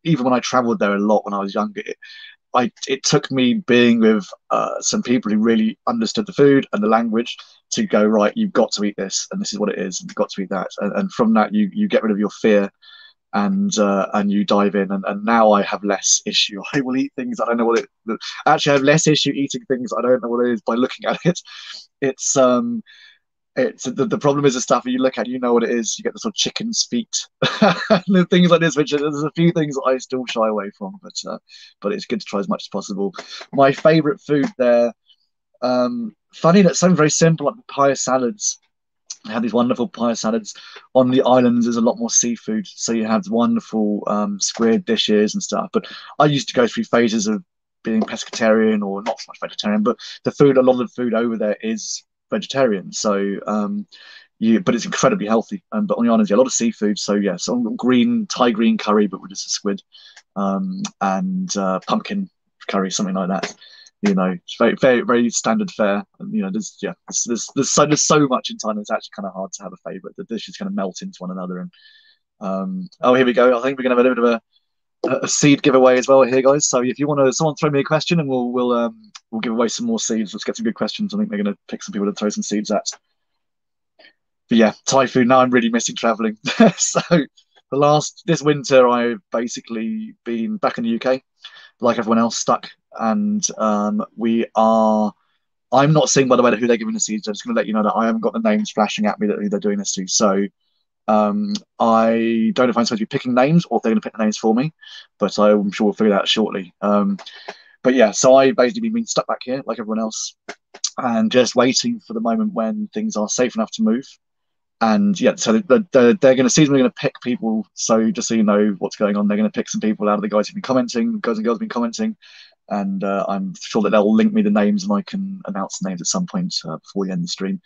Even when I travelled there a lot when I was younger, it took me being with some people who really understood the food and the language to go, right, you've got to eat this, and this is what it is, and you've got to eat that, and from that you get rid of your fear, and you dive in, and now I have less issue. I will eat things I don't know what it. Actually, I have less issue eating things I don't know what it is by looking at it. It's the problem is the stuff you look at, you know what it is. You get the sort of chicken's feet, and things like this, which there's a few things that I still shy away from, but it's good to try as much as possible. My favourite food there, funny that something very simple like papaya salads. They have these wonderful papaya salads. On the islands, there's a lot more seafood, so you have wonderful squid dishes and stuff. But I used to go through phases of being pescatarian or not so much vegetarian, but a lot of the food over there is vegetarian, so but it's incredibly healthy. But on the islands, a lot of seafood. So yeah, some Thai green curry, but with just a squid, and pumpkin curry, something like that. It's very, very, very standard fare. And there's so much in Thailand. It's actually kind of hard to have a favourite. The dishes kind of melt into one another. And oh, here we go. I think we're gonna have a little bit of a seed giveaway as well here, guys. So if you want to, someone throw me a question, and we'll give away some more seeds. Let's get some good questions. I think they're going to pick some people to throw some seeds at. But yeah, Thai food. Now I'm really missing traveling. So this winter, I've basically been back in the UK, like everyone else, stuck. And I'm not seeing, by the way, who they're giving the seeds. I'm just going to let you know that I haven't got the names flashing at me that who they're doing this to. So I don't know if I'm supposed to be picking names or if they're going to pick the names for me, but I'm sure we'll figure that out shortly. But yeah, so I've basically been stuck back here like everyone else, and just waiting for the moment when things are safe enough to move. And yeah, so they're going to see, we're going to pick people. So just so you know what's going on, they're going to pick some people out of the guys who've been commenting, guys and girls have been commenting, and I'm sure that they'll link me the names and I can announce the names at some point before the end of the stream.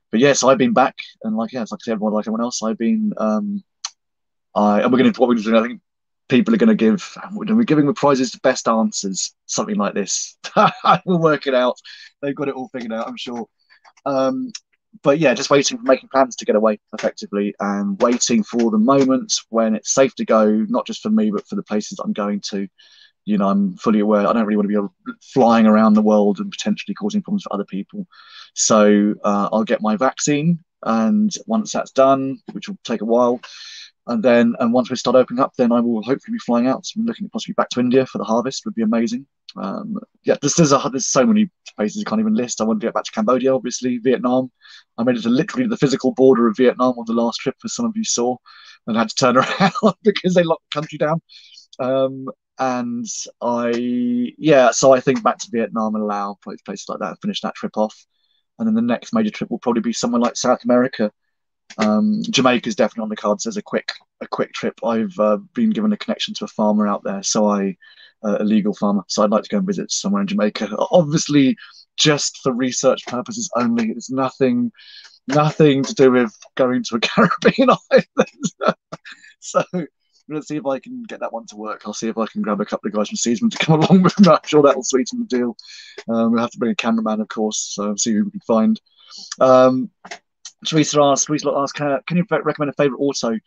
But yes, yeah, so I've been back, and like I said, everyone else, I've been. And what we're going to do, I think people are going to give. We're giving the prizes to best answers, something like this. We'll work it out. They've got it all figured out, I'm sure. But yeah, just making plans to get away effectively, and waiting for the moment when it's safe to go, not just for me, but for the places I'm going to. I'm fully aware I don't really want to be flying around the world and potentially causing problems for other people. So I'll get my vaccine, And once that's done, which will take a while, and once we start opening up, then I will hopefully be flying out. So I'm looking at possibly back to India for the harvest. Would be amazing. Yeah, there's so many places I can't even list. I want to get back to Cambodia, obviously, Vietnam. I made it to literally the physical border of Vietnam on the last trip, as some of you saw, and I had to turn around because they locked the country down. And so I think back to Vietnam and Laos, places like that, finish that trip off. And then the next major trip will probably be somewhere like South America. Jamaica's definitely on the cards as a quick trip. I've been given a connection to a farmer out there, a legal farmer. So I'd like to go and visit somewhere in Jamaica. Obviously, just for research purposes only. It's nothing to do with going to a Caribbean island. So let's see if I can get that one to work. I'll see if I can grab a couple of guys from Seedsman to come along with me. I'm sure that'll sweeten the deal. We'll have to bring a cameraman, of course, so see who we can find. Teresa asked, can you recommend a favourite auto?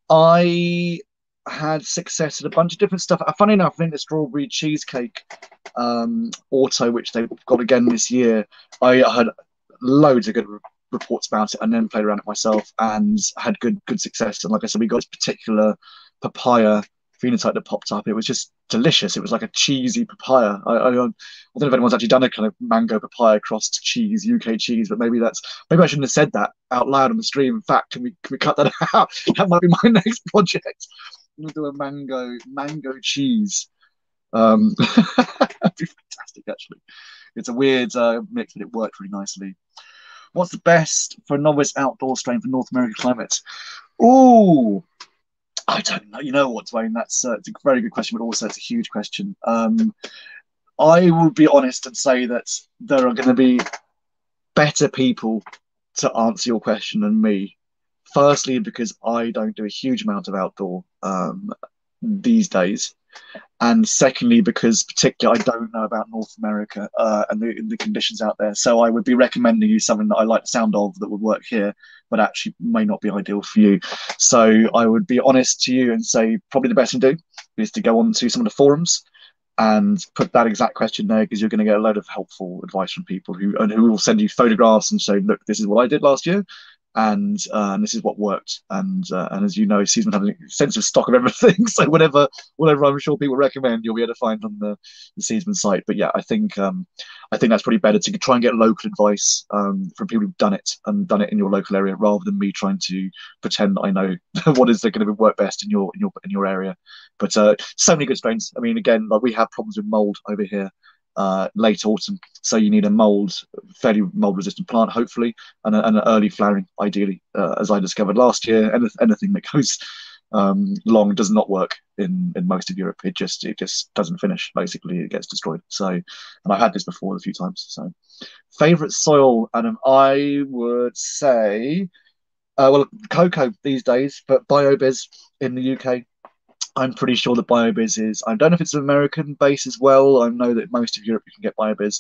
I had success at a bunch of different stuff. Funny enough, I think the strawberry cheesecake auto, which they've got again this year, I had loads of good reports about it, and then played around it myself and had good success. And like I said, we got this particular papaya phenotype that popped up. It was just delicious. It was like a cheesy papaya. I don't know if anyone's actually done a kind of mango papaya crossed cheese, UK cheese, but maybe I shouldn't have said that out loud on the stream. In fact, can we cut that out? That might be my next project. I'm gonna do a mango cheese. That'd be fantastic, actually. It's a weird mix, but it worked really nicely. What's the best for a novice outdoor strain for North American climate? Oh, I don't know. You know what, Dwayne? It's a very good question, but also it's a huge question. I will be honest and say that there are going to be better people to answer your question than me. Firstly, because I don't do a huge amount of outdoor these days. And secondly, because particularly I don't know about North America and the conditions out there. So I would be recommending you something that I like the sound of that would work here, but actually may not be ideal for you. So I would be honest to you and say probably the best thing to do is to go on to some of the forums and put that exact question there, because you're going to get a load of helpful advice from people who will send you photographs and say, look, this is what I did last year. And this is what worked, and as you know, Seedsman has an extensive stock of everything. So whatever I'm sure people recommend, you'll be able to find on the Seedsman site. But yeah, I think that's probably better to try and get local advice from people who've done it in your local area, rather than me trying to pretend that I know what is going to work best in your area. But so many good strains. I mean, again, like we have problems with mold over here. Late autumn, so you need a fairly mold resistant plant, hopefully, and an early flowering, ideally, as I discovered last year. Anything that goes long does not work in most of Europe. It just doesn't finish. Basically, it gets destroyed. So, and I've had this before a few times. So, favorite soil, Adam, I would say, well, cocoa these days, but BioBiz in the UK. I'm pretty sure that BioBiz is, I don't know if it's an American base as well. I know that most of Europe you can get BioBiz.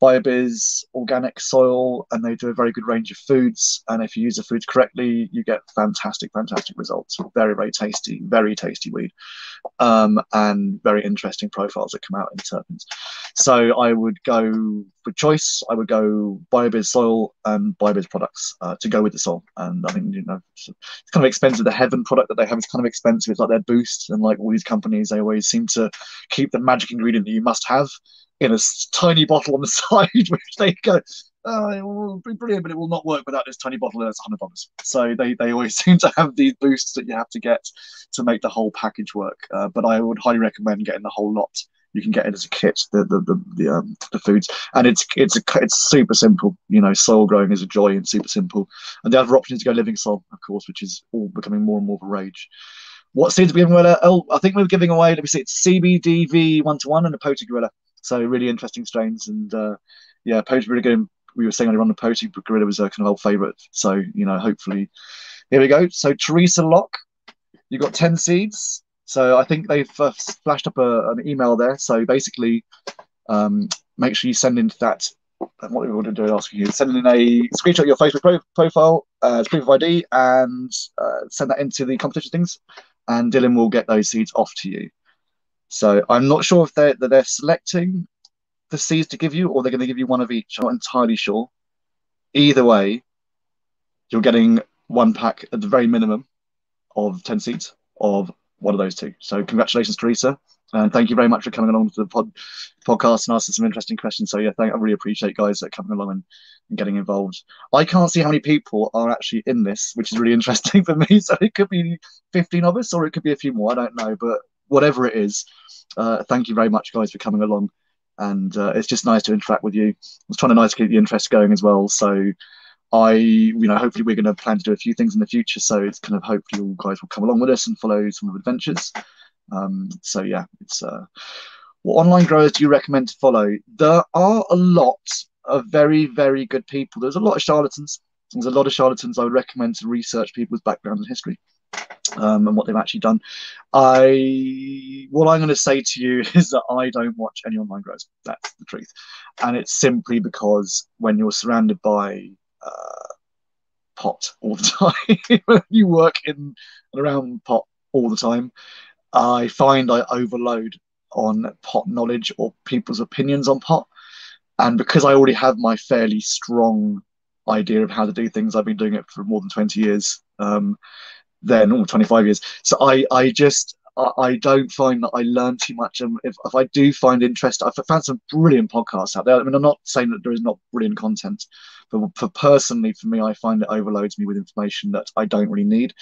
BioBiz organic soil, and they do a very good range of foods. And if you use the foods correctly, you get fantastic results. Very, very tasty weed. And very interesting profiles that come out in terpenes. So I would go for choice. I would go BioBiz soil and BioBiz products to go with the soil. And I mean, it's kind of expensive. The Heaven product that they have is kind of expensive. It's like their Boost, and like all these companies, they always seem to keep the magic ingredient that you must have in a tiny bottle on the side, which they go, oh, it will be brilliant, but it will not work without this tiny bottle, and it's $100. So they always seem to have these boosts that you have to get to make the whole package work. But I would highly recommend getting the whole lot. You can get it as a kit, the foods, and it's super simple. Soil growing is a joy and super simple. And the other option is to go living soil, of course, which is all becoming more and more of a rage. What seeds are we giving away? I think we're giving away, let me see, it's CBDV 1-to-1 and a Poti Gorilla. So really interesting strains, and yeah, Poti Gorilla. We were saying earlier on, the Poti Gorilla was a kind of old favourite. So hopefully, here we go. So Teresa Locke, you got 10 seeds. So I think they've flashed up an email there. So basically, make sure you send into that. And what we want to do is asking you, send in a screenshot of your Facebook profile as proof of ID, and send that into the competition things, and Dylan will get those seeds off to you. So I'm not sure if they're selecting the seeds to give you, or they're going to give you one of each. I'm not entirely sure. Either way, you're getting one pack at the very minimum of 10 seeds of one of those two. So congratulations, Teresa. And thank you very much for coming along to the podcast and asking some interesting questions. So yeah, I really appreciate guys that are coming along and getting involved. I can't see how many people are actually in this, which is really interesting for me. So it could be 15 of us, or it could be a few more. I don't know, but whatever it is, thank you very much, guys, for coming along. And it's just nice to interact with you. I was trying to keep the interest going as well. So hopefully we're going to plan to do a few things in the future. So it's kind of hopefully all guys will come along with us and follow some of the adventures. So yeah, it's what online growers do you recommend to follow? There are a lot of very, very good people. There's a lot of charlatans. There's a lot of charlatans. I would recommend to research people's background and history. And what they've actually done. What I'm going to say to you is that I don't watch any online growers. That's the truth. And it's simply because when you're surrounded by pot all the time, when you work in and around pot all the time, I find I overload on pot knowledge or people's opinions on pot. And because I already have my fairly strong idea of how to do things, I've been doing it for more than 20 years. Then or 25 years. So I don't find that I learn too much. If I do find interest, I've found some brilliant podcasts out there. I mean, I'm not saying that there is not brilliant content, but for me, I find it overloads me with information that I don't really need.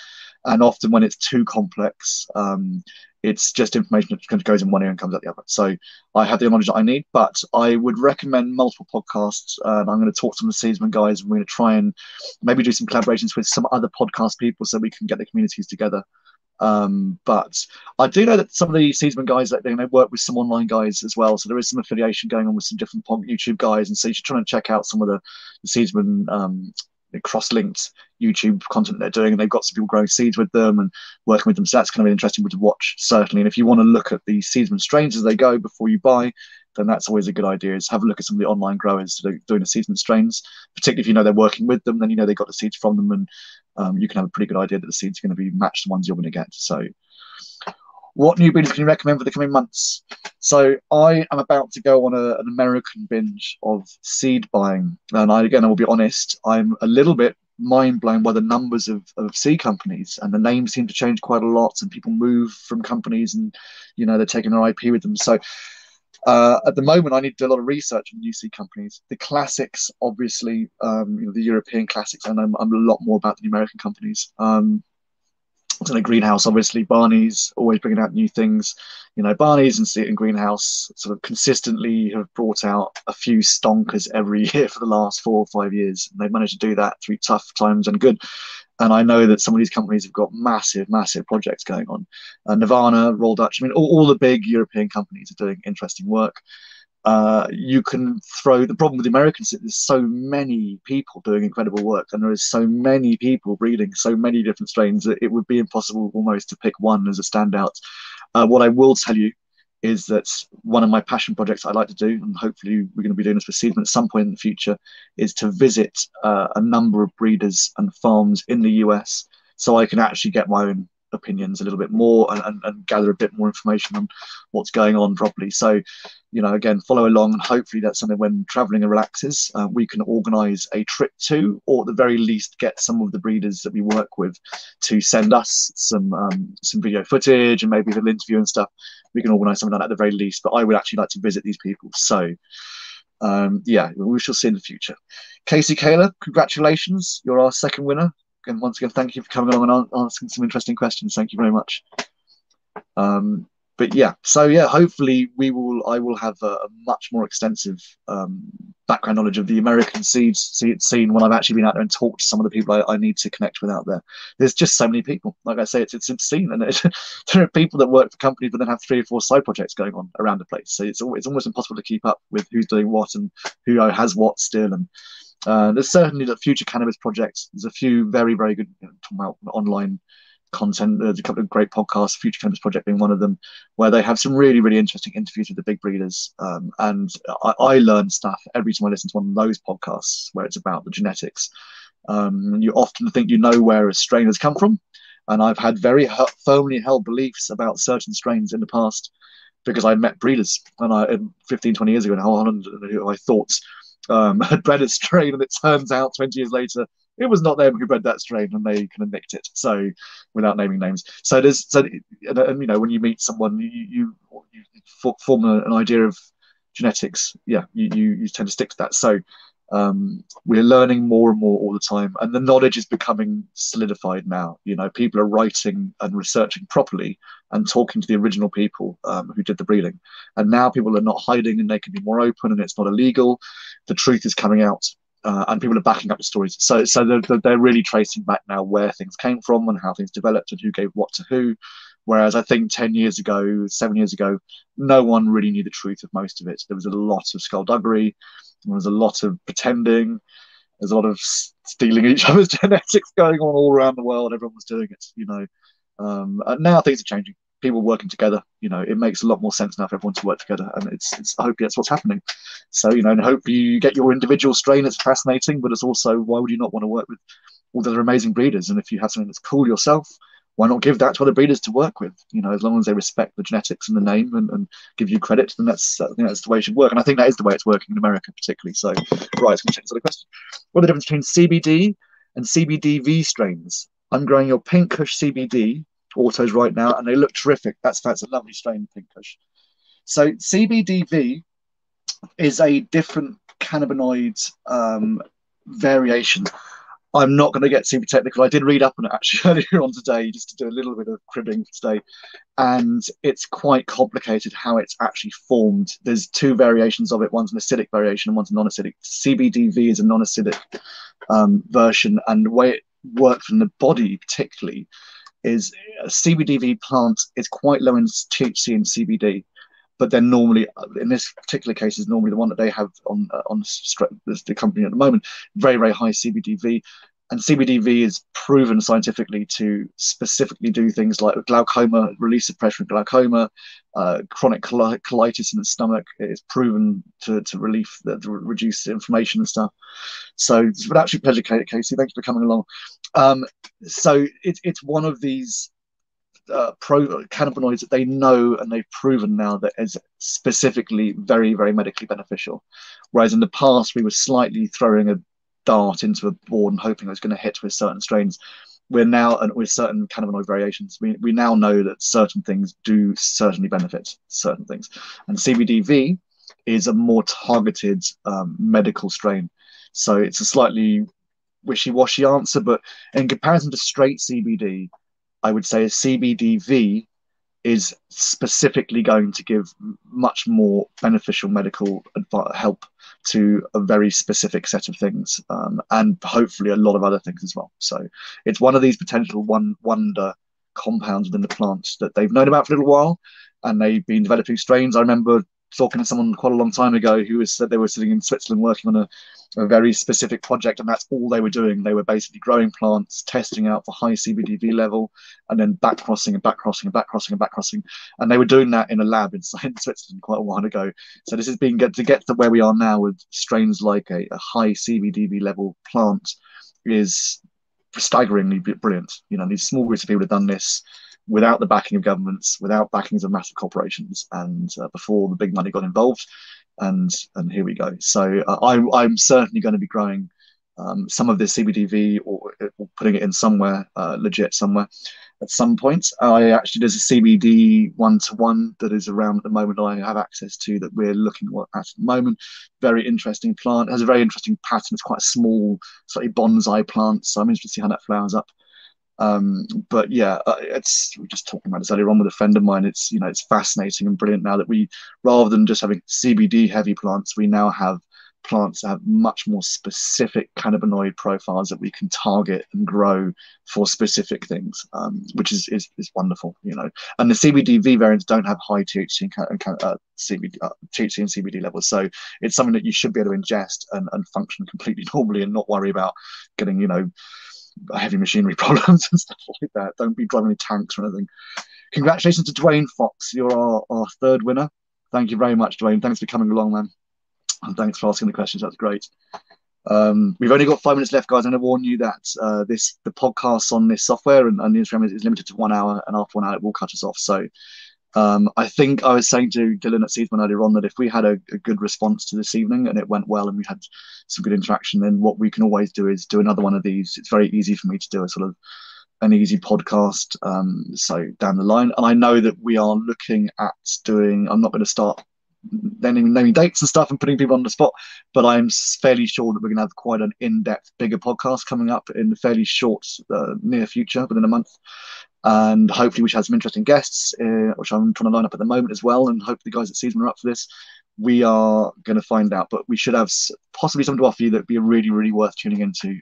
And often when it's too complex, it's just information that kind of goes in one ear and comes out the other. So I have the knowledge that I need, but I would recommend multiple podcasts. I'm going to talk to some of the Seedsman guys, and we're going to try and maybe do some collaborations with some other podcast people so we can get the communities together. But I do know that some of the Seedsman guys, that they work with some online guys as well. So there is some affiliation going on with some different YouTube guys. And so you should try and check out some of the Seedsman cross-linked YouTube content they're doing, and they've got some people growing seeds with them and working with them. So that's kind of an interesting one to watch, certainly. And if you want to look at the seedsman strains as they go before you buy, then that's always a good idea, is have a look at some of the online growers doing the seedsman strains, particularly if you know they're working with them, then you know they got the seeds from them, and you can have a pretty good idea that the seeds are going to be matched the ones you're going to get. So what new breeders can you recommend for the coming months? So I am about to go on an American binge of seed buying. And I will be honest, I'm a little bit mind blown by the numbers of seed companies, and the names seem to change quite a lot, and people move from companies, and they're taking their IP with them. So at the moment, I need to do a lot of research on new seed companies. The classics, obviously, the European classics. I know I'm a lot more about the American companies. So like Greenhouse, obviously, Barney's always bringing out new things. Barney's and Greenhouse sort of consistently have brought out a few stonkers every year for the last 4 or 5 years. And they've managed to do that through tough times and good. And I know that some of these companies have got massive, massive projects going on. Nirvana, Royal Dutch, I mean, all the big European companies are doing interesting work. You can throw the problem with the Americans. There's so many people doing incredible work, and there is so many people breeding so many different strains that it would be impossible almost to pick one as a standout. What I will tell you is that one of my passion projects I like to do, and hopefully we're going to be doing this with Seedsman at some point in the future, is to visit a number of breeders and farms in the US, so I can actually get my own opinions a little bit more and gather a bit more information on what's going on properly. So again, follow along, and hopefully that's something when traveling relaxes, we can organize a trip to, or at the very least get some of the breeders that we work with to send us some video footage and maybe a little interview and stuff. We can organize something like that at the very least, but I would actually like to visit these people. So yeah, we shall see in the future. Casey Kaler, congratulations, you're our second winner. And once again, thank you for coming along and asking some interesting questions. Thank you very much. But yeah, so yeah, hopefully I will have a much more extensive background knowledge of the American seed scene when I've actually been out there and talked to some of the people I need to connect with out there. There's just so many people. Like I say, it's obscene, and there are people that work for companies but then have 3 or 4 side projects going on around the place. So it's almost impossible to keep up with who's doing what and who has what still. And there's certainly the future cannabis projects. There's a few very, very good talking about online content. There's a couple of great podcasts, Future Cannabis Project being one of them, where they have some really, really interesting interviews with the big breeders. And I learn stuff every time I listen to one of those podcasts where it's about the genetics. You often think you know where a strain has come from. And I've had very firmly held beliefs about certain strains in the past because I met breeders 15, 20 years ago in Holland who I thought had bred a strain, and it turns out 20 years later it was not them who bred that strain, and they kind of nicked it. So, without naming names, so there's so and when you meet someone, you form an idea of genetics. Yeah, you tend to stick to that. So we're learning more and more all the time, and the knowledge is becoming solidified now. People are writing and researching properly and talking to the original people who did the breeding, and now people are not hiding, and they can be more open, and it's not illegal. The truth is coming out, and people are backing up the stories. So they're really tracing back now where things came from and how things developed and who gave what to who. Whereas I think 10 years ago, 7 years ago, no one really knew the truth of most of it. There was a lot of skullduggery. There was a lot of pretending. There's a lot of stealing each other's genetics going on all around the world. Everyone was doing it. And now things are changing. People working together. It makes a lot more sense now for everyone to work together, and it's hopefully that's what's happening. So and hopefully you get your individual strain. It's fascinating, but it's also, why would you not want to work with all the other amazing breeders? And if you have something that's cool yourself, why not give that to other breeders to work with? As long as they respect the genetics and the name and give you credit, then that's the way it should work. And I think that is the way it's working in America, particularly. So, right, I'm going to check this other question. What are the difference between CBD and CBDV strains? I'm growing your Pink Kush CBD autos right now, and they look terrific. That's a lovely strain, Pink Kush. So CBDV is a different cannabinoid variation. I'm not going to get super technical. I did read up on it actually earlier on today, just to do a little bit of cribbing today. And it's quite complicated how it's actually formed. There's two variations of it. One's an acidic variation and one's a non-acidic. CBDV is a non-acidic version. And the way it works in the body particularly is a CBDV plant is quite low in THC and CBD. But then normally, in this particular case, is normally the one that they have on the company at the moment, very, very high CBDV. And CBDV is proven scientifically to specifically do things like glaucoma, release of pressure in glaucoma, chronic colitis in the stomach. It is proven to reduce inflammation and stuff. So it's an absolute pleasure, Casey. Thanks for coming along. So it's one of these cannabinoids that they know and they've proven now that is specifically very, very medically beneficial. Whereas in the past, we were slightly throwing a dart into a board and hoping it was going to hit with certain strains. We're now, and with certain cannabinoid variations, we now know that certain things do certainly benefit certain things. And CBDV is a more targeted medical strain. So it's a slightly wishy-washy answer, but in comparison to straight CBD, I would say a CBDV is specifically going to give much more beneficial medical help to a very specific set of things, and hopefully a lot of other things as well. So it's one of these potential wonder compounds within the plant that they've known about for a little while, and they've been developing strains. I remember talking to someone quite a long time ago who said they were sitting in Switzerland working on a very specific project, and that's all they were doing. They were basically growing plants, testing out for high CBDV level, and then backcrossing and backcrossing and backcrossing and backcrossing. And they were doing that in a lab in Switzerland quite a while ago. So this has been to get to where we are now with strains like a high CBDV level plant is staggeringly brilliant. These small groups of people have done this without the backing of governments, without backings of massive corporations, and before the big money got involved. And here we go. So I'm certainly going to be growing some of this CBDV or putting it in somewhere legit somewhere at some point. There's a CBD 1-to-1 that is around at the moment that I have access to that we're looking at the moment. Very interesting plant. It has a very interesting pattern. It's quite a small, slightly bonsai plant. So I'm interested to see how that flowers up. But yeah, we were just talking about this earlier on with a friend of mine. It's fascinating and brilliant now that we, rather than just having CBD heavy plants, we now have plants that have much more specific cannabinoid profiles that we can target and grow for specific things, which is wonderful, And the CBDV variants don't have high THC and THC and CBD levels, so it's something that you should be able to ingest and function completely normally and not worry about getting, heavy machinery problems and stuff like that. Don't be driving any tanks or anything. Congratulations to Dwayne Fox. You're our third winner. Thank you very much, Dwayne. Thanks for coming along, man. And thanks for asking the questions. That's great. We've only got 5 minutes left, guys. I'm going to warn you that the podcast on this software and the Instagram is limited to 1 hour, and after 1 hour it will cut us off. So I think I was saying to Dylan at Seedsman earlier on that if we had a good response to this evening and it went well and we had some good interaction, then what we can always do is do another one of these. It's very easy for me to do a sort of an easy podcast. So down the line, and I know that we are looking at doing. I'm not going to start naming dates and stuff and putting people on the spot, but I'm fairly sure that we're going to have quite an in-depth, bigger podcast coming up in the fairly short, near future, within a month. And hopefully we should have some interesting guests, which I'm trying to line up at the moment as well. And hopefully the guys at Seedsman are up for this. We are going to find out, but we should have possibly something to offer you that would be really, really worth tuning into.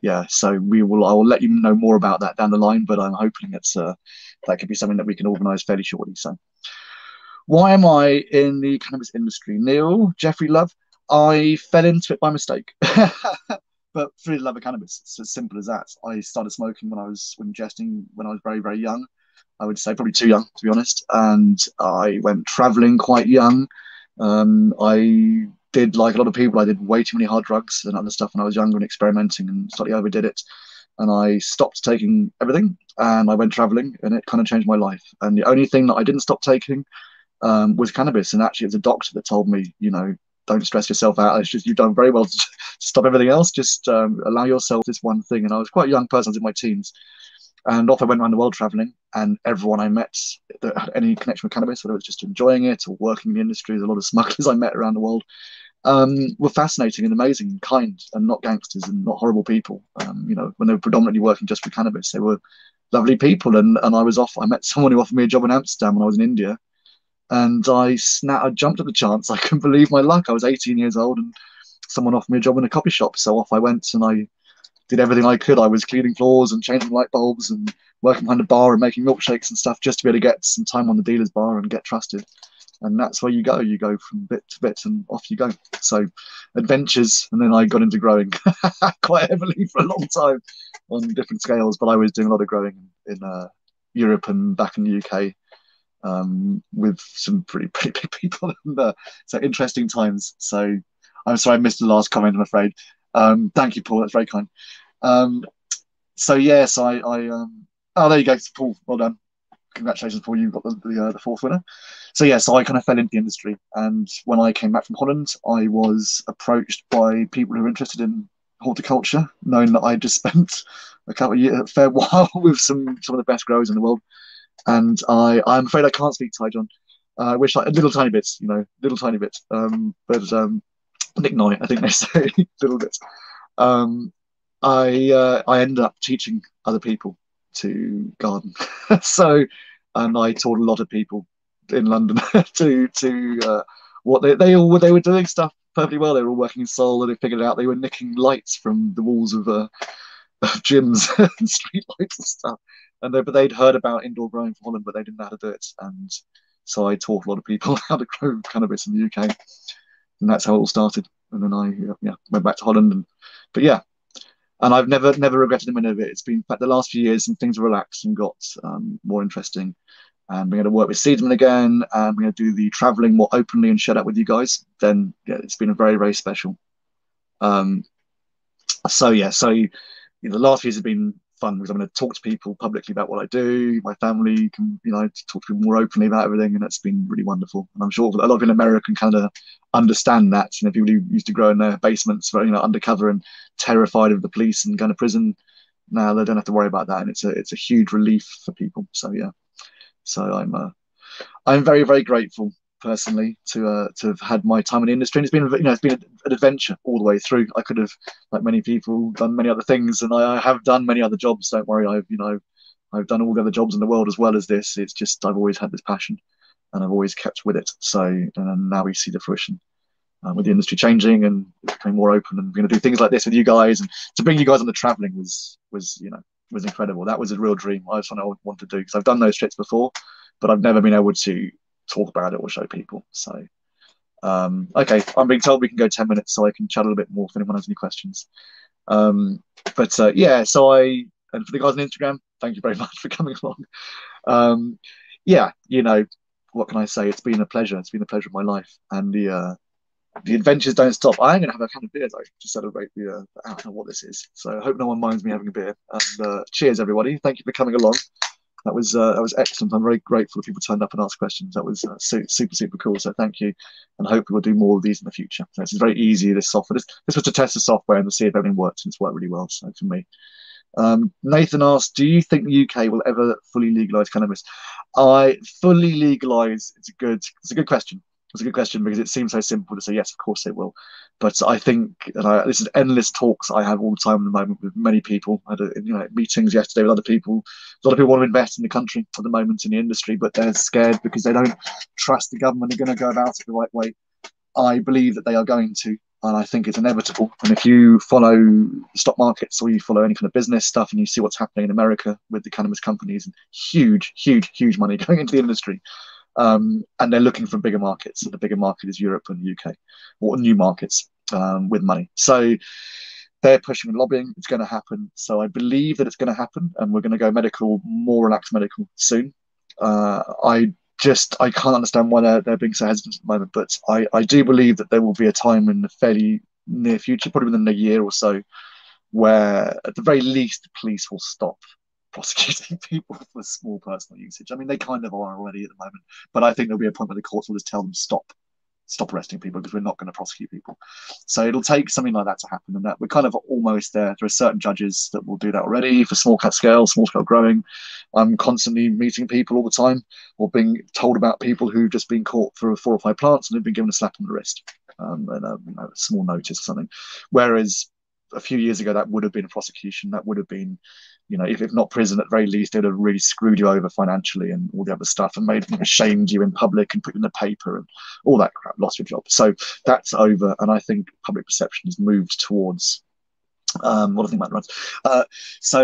Yeah, so we will. I will let you know more about that down the line, but I'm hoping that could be something that we can organise fairly shortly. So, why am I in the cannabis industry? Neil, Jeffrey Love, I fell into it by mistake. But through the love of cannabis, it's as simple as that. I started smoking when I was ingesting when I was very, very young. I would say probably too young, to be honest. And I went traveling quite young. I did, like a lot of people, I did way too many hard drugs and other stuff when I was younger and experimenting and slightly overdid it. And I stopped taking everything and I went traveling and it kind of changed my life. And the only thing that I didn't stop taking was cannabis. And actually, it was a doctor that told me, don't stress yourself out. It's just you've done very well to stop everything else. Just allow yourself this one thing. And I was quite a young person. I was in my teens. And off I went around the world traveling. And everyone I met that had any connection with cannabis, whether it was just enjoying it or working in the industry, there's a lot of smugglers I met around the world, were fascinating and amazing and kind and not gangsters and not horrible people. When they were predominantly working just for cannabis, they were lovely people. And I was off. I met someone who offered me a job in Amsterdam when I was in India. And I jumped at the chance. I couldn't believe my luck. I was 18 years old and someone offered me a job in a coffee shop. So off I went and I did everything I could. I was cleaning floors and changing light bulbs and working behind a bar and making milkshakes and stuff just to be able to get some time on the dealer's bar and get trusted. And that's where you go. You go from bit to bit and off you go. So adventures. And then I got into growing quite heavily for a long time on different scales. But I was doing a lot of growing in Europe and back in the UK. With some pretty big people, and so interesting times. So I'm sorry I missed the last comment. I'm afraid. Thank you, Paul. That's very kind. So yes, I oh, there you go, Paul. Well done. Congratulations, Paul. You got the fourth winner. So yeah, so I kind of fell into the industry, and when I came back from Holland, I was approached by people who were interested in horticulture, knowing that I just spent a fair while with some of the best growers in the world. And I'm afraid I can't speak Thai, John. I wish little tiny bits, little tiny bits. But Nick Noi, I think they say little bits. I ended up teaching other people to garden. So, and I taught a lot of people in London to what they were doing stuff perfectly well. They were all working in Seoul, and they figured out they were nicking lights from the walls of gyms and street lights and stuff. But they'd heard about indoor growing from Holland, but they didn't know how to do it. And so I taught a lot of people how to grow cannabis in the UK, and that's how it all started. And then I went back to Holland, but yeah, and I've never regretted a minute of it. It's been, in fact, the last few years, and things relaxed and got more interesting. And we're going to work with Seedsman again, and we're going to do the traveling more openly and share that with you guys. Then yeah, it's been a very, very special. So the last few years have been fun because I'm going to talk to people publicly about what I do. My family can, talk to people more openly about everything, and it's been really wonderful. And I'm sure a lot of in America and Canada understand that. People who used to grow in their basements, undercover and terrified of the police and going to prison, now they don't have to worry about that, and it's a huge relief for people. So yeah, so I'm very, very grateful personally to have had my time in the industry. And it's been an adventure all the way through. I could have, like many people, done many other things, and I have done many other jobs. Don't worry, I've done all the other jobs in the world as well as this. It's just I've always had this passion, and I've always kept with it. So and now we see the fruition with the industry changing and becoming more open, and we're going to do things like this with you guys, and to bring you guys on the traveling was incredible. That was a real dream. I was something I want to do because I've done those trips before, but I've never been able to talk about it or show people. So okay, I'm being told we can go 10 minutes, so I can chat a little bit more if anyone has any questions. Yeah, so and for the guys on Instagram, thank you very much for coming along. Yeah, what can I say? It's been a pleasure. It's been the pleasure of my life, and the adventures don't stop. I'm going to have a can of beer though to celebrate I don't know what this is. So I hope no one minds me having a beer. And cheers, everybody. Thank you for coming along. that was excellent. I'm very grateful that people turned up and asked questions. That was super cool. So thank you, and hopefully we'll do more of these in the future. So it's very easy. This software, this was to test the software and to see if everything works, and it's worked really well. So for me, Nathan asked, "Do you think the UK will ever fully legalise cannabis?" I fully legalise. It's a good question. It's a good question because it seems so simple to say yes, of course it will. But I think, this is endless talks I have all the time at the moment with many people. I had meetings yesterday with other people. A lot of people want to invest in the country at the moment in the industry, but they're scared because they don't trust the government are going to go about it the right way. I believe that they are going to, and I think it's inevitable. And if you follow the stock markets or you follow any kind of business stuff and you see what's happening in America with the cannabis companies, and huge money going into the industry, and they're looking for bigger markets. And the bigger market is Europe and the UK, or new markets with money. So they're pushing and lobbying. It's going to happen. So I believe that it's going to happen, and we're going to go medical, more relaxed medical soon. I can't understand why they're being so hesitant at the moment, but I do believe that there will be a time in the fairly near future, probably within a year or so, where at the very least the police will stop prosecuting people for small personal usage. I mean, they kind of are already at the moment, but I think there'll be a point where the courts will just tell them stop arresting people because we're not going to prosecute people. So it'll take something like that to happen, and that we're kind of almost there. There are certain judges that will do that already for small scale growing. I'm constantly meeting people all the time, or being told about people who've just been caught for 4 or 5 plants and have been given a slap on the wrist and a small notice or something. Whereas a few years ago, that would have been a prosecution. That would have been, if not prison, at the very least, they'd have really screwed you over financially and all the other stuff, and shamed you in public and put you in the paper and all that crap, lost your job. So that's over, and I think public perception has moved towards what I think about the so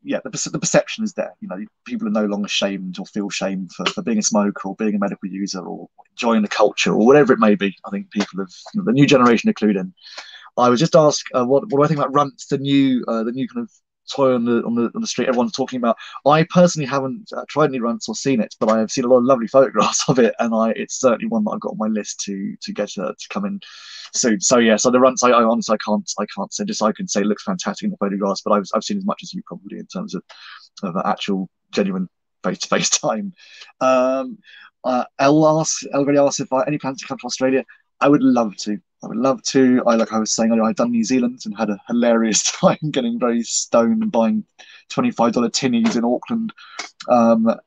yeah, the perception is there. People are no longer shamed or feel shame for being a smoker or being a medical user or enjoying the culture or whatever it may be. I think people have, the new generation included. I was just asked, what do I think about Runts, the new kind of toy on the street everyone's talking about. I personally haven't tried any Runts or seen it, but I have seen a lot of lovely photographs of it, and it's certainly one that I've got on my list to get to come in soon. So yeah, so the Runts, I honestly I can't say. Just I can say it looks fantastic in the photographs, but I've seen as much as you probably in terms of actual genuine face-to-face time. Elbury asked if I any plans to come to Australia. I would love to. Like I was saying earlier, I've done New Zealand and had a hilarious time getting very stoned and buying $25 tinnies in Auckland.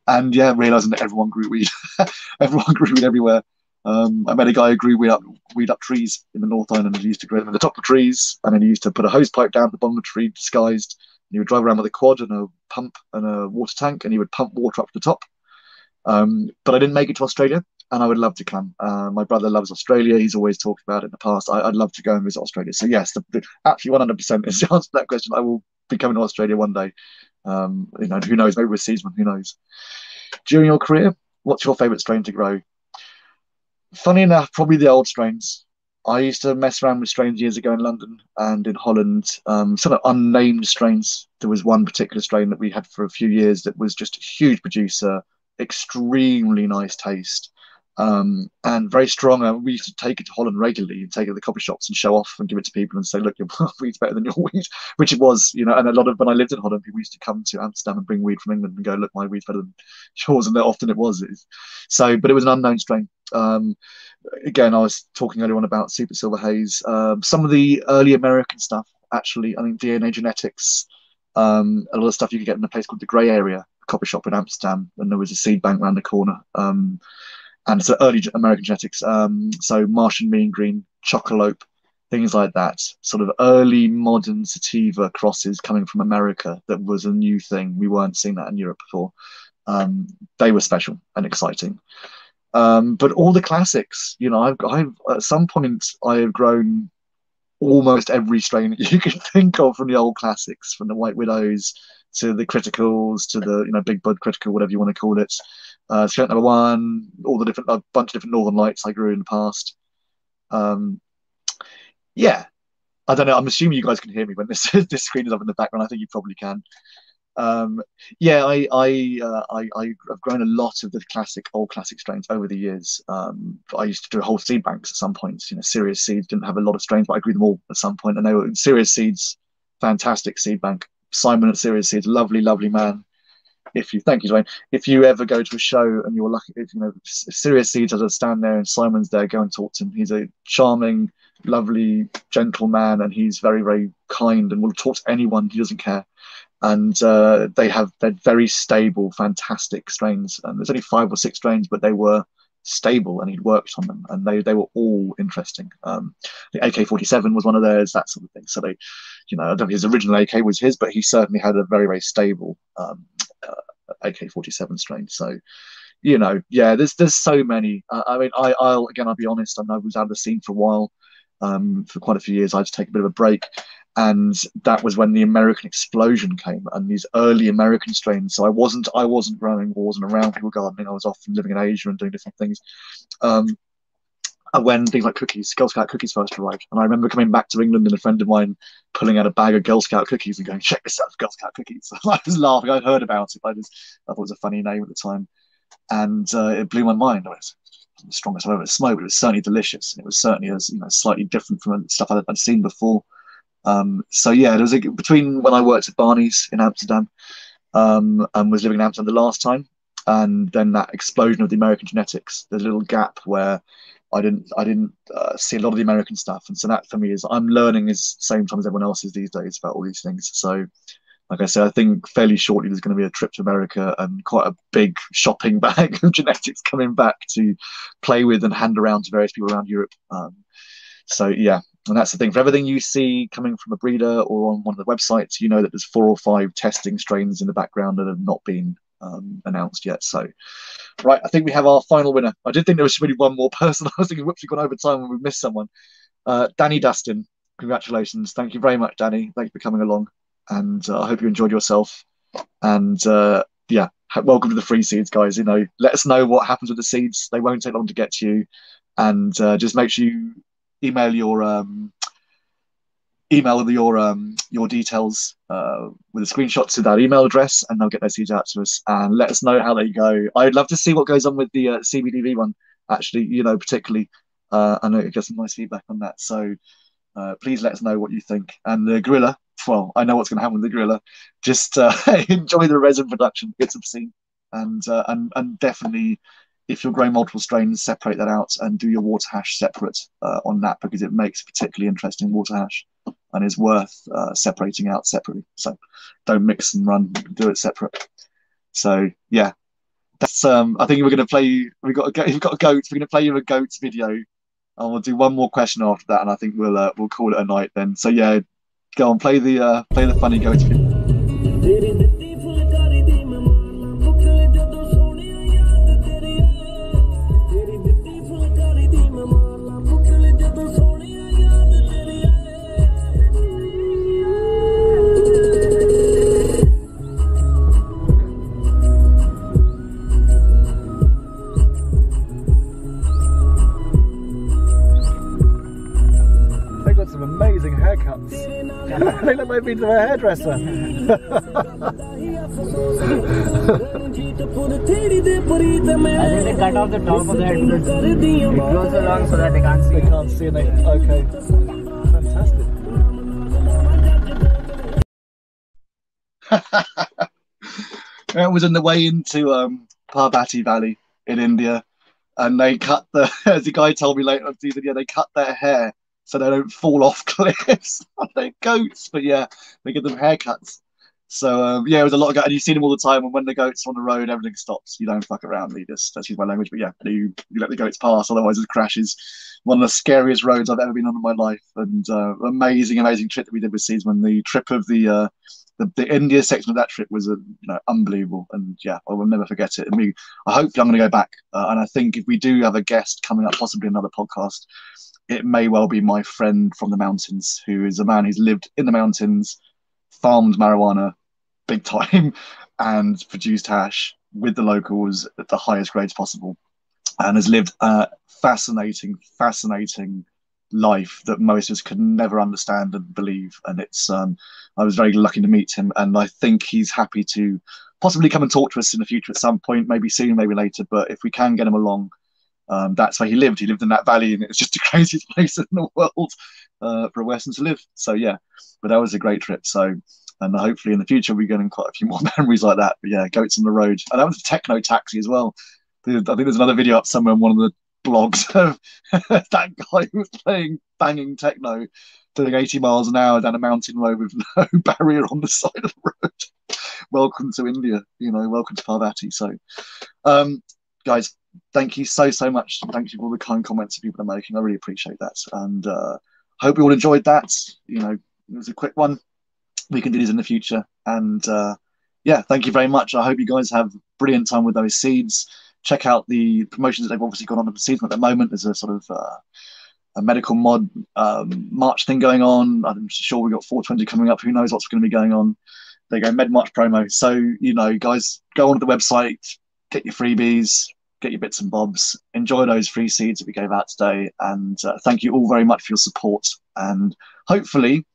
And yeah, realising that everyone grew weed. Everyone grew weed everywhere. I met a guy who grew weed up trees in the North Island, and he used to grow them in the top of trees, and then he used to put a hose pipe down at the bottom of the tree disguised, and he would drive around with a quad and a pump and a water tank, and he would pump water up to the top. But I didn't make it to Australia, and I would love to come. My brother loves Australia. He's always talked about it in the past. I'd love to go and visit Australia. So yes, absolutely 100% is the answer to that question. I will be coming to Australia one day. Who knows? Maybe with Seedsman. Who knows? During your career, what's your favourite strain to grow? Funny enough, probably the old strains. I used to mess around with strains years ago in London and in Holland, sort of unnamed strains. There was one particular strain that we had for a few years that was just a huge producer, extremely nice taste, and very strong. We used to take it to Holland regularly and take it to the coffee shops and show off and give it to people and say, look, your weed's better than your weed, which it was, and a lot of, when I lived in Holland, people used to come to Amsterdam and bring weed from England and go, look, my weed's better than yours, and often it was. So, but it was an unknown strain. Again, I was talking earlier on about Super Silver Haze. Some of the early American stuff, actually, I think DNA Genetics, a lot of stuff you could get in a place called the Grey Area, coffee shop in Amsterdam, and there was a seed bank around the corner. And it's early American genetics. So Martian Mean Green, Chocolope, things like that. Sort of early modern sativa crosses coming from America. That was a new thing. We weren't seeing that in Europe before. They were special and exciting. But all the classics, I've at some point I have grown almost every strain that you can think of from the old classics, from the White Widows to the Criticals to the Big Bud Critical, whatever you want to call it. Skunk number 1, all the different, a bunch of different Northern Lights I grew in the past. Yeah, I don't know. I'm assuming you guys can hear me when this screen is up in the background. I think you probably can. Yeah, I've grown a lot of the old classic strains over the years. I used to do whole seed banks at some point. Serious Seeds didn't have a lot of strains, but I grew them all at some point, and they were Serious Seeds, fantastic seed bank. Simon at Serious Seeds, lovely man. if you thank you, Dwayne. If you ever go to a show and you're lucky, if, you know, Serious Seeds has a stand there and Simon's there, go and talk to him. He's a charming, lovely, gentle man, and he's very, very kind and will talk to anyone. He doesn't care. And they're very stable, fantastic strains. And there's only 5 or 6 strains, but they were stable, and he'd worked on them, and they were all interesting. The AK-47 was one of theirs, that sort of thing. So they, you know, I don't know if his original AK was his, but he certainly had a very, very stable AK-47 strain. So, you know, yeah, there's so many. I mean, I'll be honest. I was out of the scene for a while, for quite a few years. I had to take a bit of a break, and that was when the American explosion came and these early American strains. So I wasn't growing, wasn't around people gardening. I was often living in Asia and doing different things. When things like cookies, Girl Scout cookies first arrived, and I remember coming back to England and a friend of mine pulling out a bag of Girl Scout cookies and going, "Check this out, Girl Scout cookies." I was laughing. I'd heard about it. I thought it was a funny name at the time, and it blew my mind. It was the strongest I've ever smoked, but it was certainly delicious, and it was certainly, as you know, slightly different from stuff I'd seen before. So yeah, there was between when I worked at Barney's in Amsterdam, and was living in Amsterdam the last time, and then that explosion of the American genetics. There's a little gap where I didn't see a lot of the American stuff, and so that for me is, I'm learning as same time as everyone else is these days about all these things. So, like I said, I think fairly shortly there's going to be a trip to America and quite a big shopping bag of genetics coming back to play with and hand around to various people around Europe. So yeah, and that's the thing. For everything you see coming from a breeder or on one of the websites, you know that there's 4 or 5 testing strains in the background that have not been announced yet. So, right, I think we have our final winner. I did think there was really one more person. I was thinking, whoops, we've gone over time and we've missed someone. Danny Dustin, congratulations. Thank you very much, Danny. Thank you for coming along. And I hope you enjoyed yourself. And yeah, welcome to the free seeds, guys. You know, let us know what happens with the seeds. They won't take long to get to you. And just make sure you email your details with a screenshot to that email address, and they'll get their seeds out to us and let us know how they go. I'd love to see what goes on with the CBDV one, actually, you know, particularly. I know it gets some nice feedback on that. So please let us know what you think. And the gorilla, well, I know what's going to happen with the gorilla. Just enjoy the resin production. It's obscene. And definitely, if you're growing multiple strains, separate that out and do your water hash separate on that, because it makes a particularly interesting water hash and is worth separating out separately. So don't mix and run, do it separate. So yeah, that's I think we're going to play. We've got a goat. We're going to play you a goats video, and we'll do one more question after that, and I think we'll call it a night then. So yeah, go on, play the funny goats video. Some amazing haircuts. They look like they've been to a hairdresser. I think they cut off the top of the head because it goes so long so that they can't see. They can't see anything. Okay. Fantastic. It was on the way into Parvati Valley in India, and they cut as the guy told me later, they cut their hair so they don't fall off cliffs. They're goats, but yeah, they give them haircuts. So yeah, it was a lot of goats, and you see them all the time. And when the goats are on the road, everything stops. You don't fuck around. You just, that's my language, but yeah, you let the goats pass, otherwise it crashes. One of the scariest roads I've ever been on in my life, and amazing trip that we did with Seedsman. The trip of the India section of that trip was unbelievable, and yeah, I will never forget it. And I hope I'm going to go back, and I think if we do have a guest coming up, possibly another podcast, it may well be my friend from the mountains, who is a man who's lived in the mountains, farmed marijuana big time, and produced hash with the locals at the highest grades possible, and has lived a fascinating life that most of us could never understand and believe. And it's I was very lucky to meet him, and I think he's happy to possibly come and talk to us in the future at some point, maybe soon, maybe later. But if we can get him along, that's where he lived. He lived in that valley, and it's just the craziest place in the world for a Western to live. So yeah, but that was a great trip. So And hopefully in the future we're getting quite a few more memories like that. But yeah, goats on the road. And that was a techno taxi as well. I think there's another video up somewhere on one of the blogs of that guy who was playing banging techno, doing 80 miles an hour down a mountain road with no barrier on the side of the road. Welcome to India, welcome to Parvati. So, guys, thank you so much. Thank you for all the kind comments that people are making. I really appreciate that. And hope you all enjoyed that. It was a quick one. We can do these in the future. And yeah, thank you very much. I hope you guys have a brilliant time with those seeds. Check out the promotions that they've obviously got on the Seedsman at the moment. There's a sort of a medical mod March thing going on. I'm sure we've got 420 coming up. Who knows what's going to be going on. There you go, Med March promo. So, guys, go onto the website, get your freebies, get your bits and bobs, enjoy those free seeds that we gave out today. And thank you all very much for your support. And hopefully,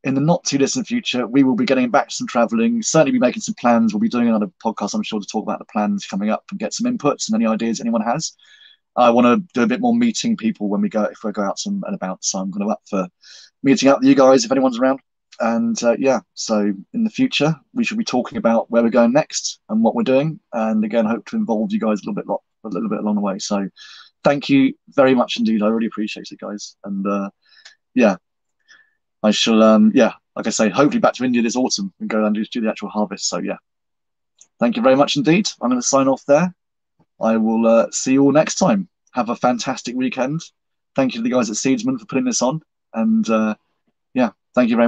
in the not too distant future, we will be getting back to some traveling, certainly be making some plans. We'll be doing another podcast, I'm sure, to talk about the plans coming up and get some inputs and any ideas anyone has. I want to do a bit more meeting people when we go, if we go out and about. So I'm going to up for meeting up with you guys if anyone's around. And yeah, so in the future, we should be talking about where we're going next and what we're doing. And again, hope to involve you guys a little bit along the way. So thank you very much indeed. I really appreciate it, guys. And yeah. I shall, like I say, hopefully back to India this autumn and go and do the actual harvest. So, yeah, thank you very much indeed. I'm going to sign off there. I will see you all next time. Have a fantastic weekend. Thank you to the guys at Seedsman for putting this on. And, yeah, thank you very much.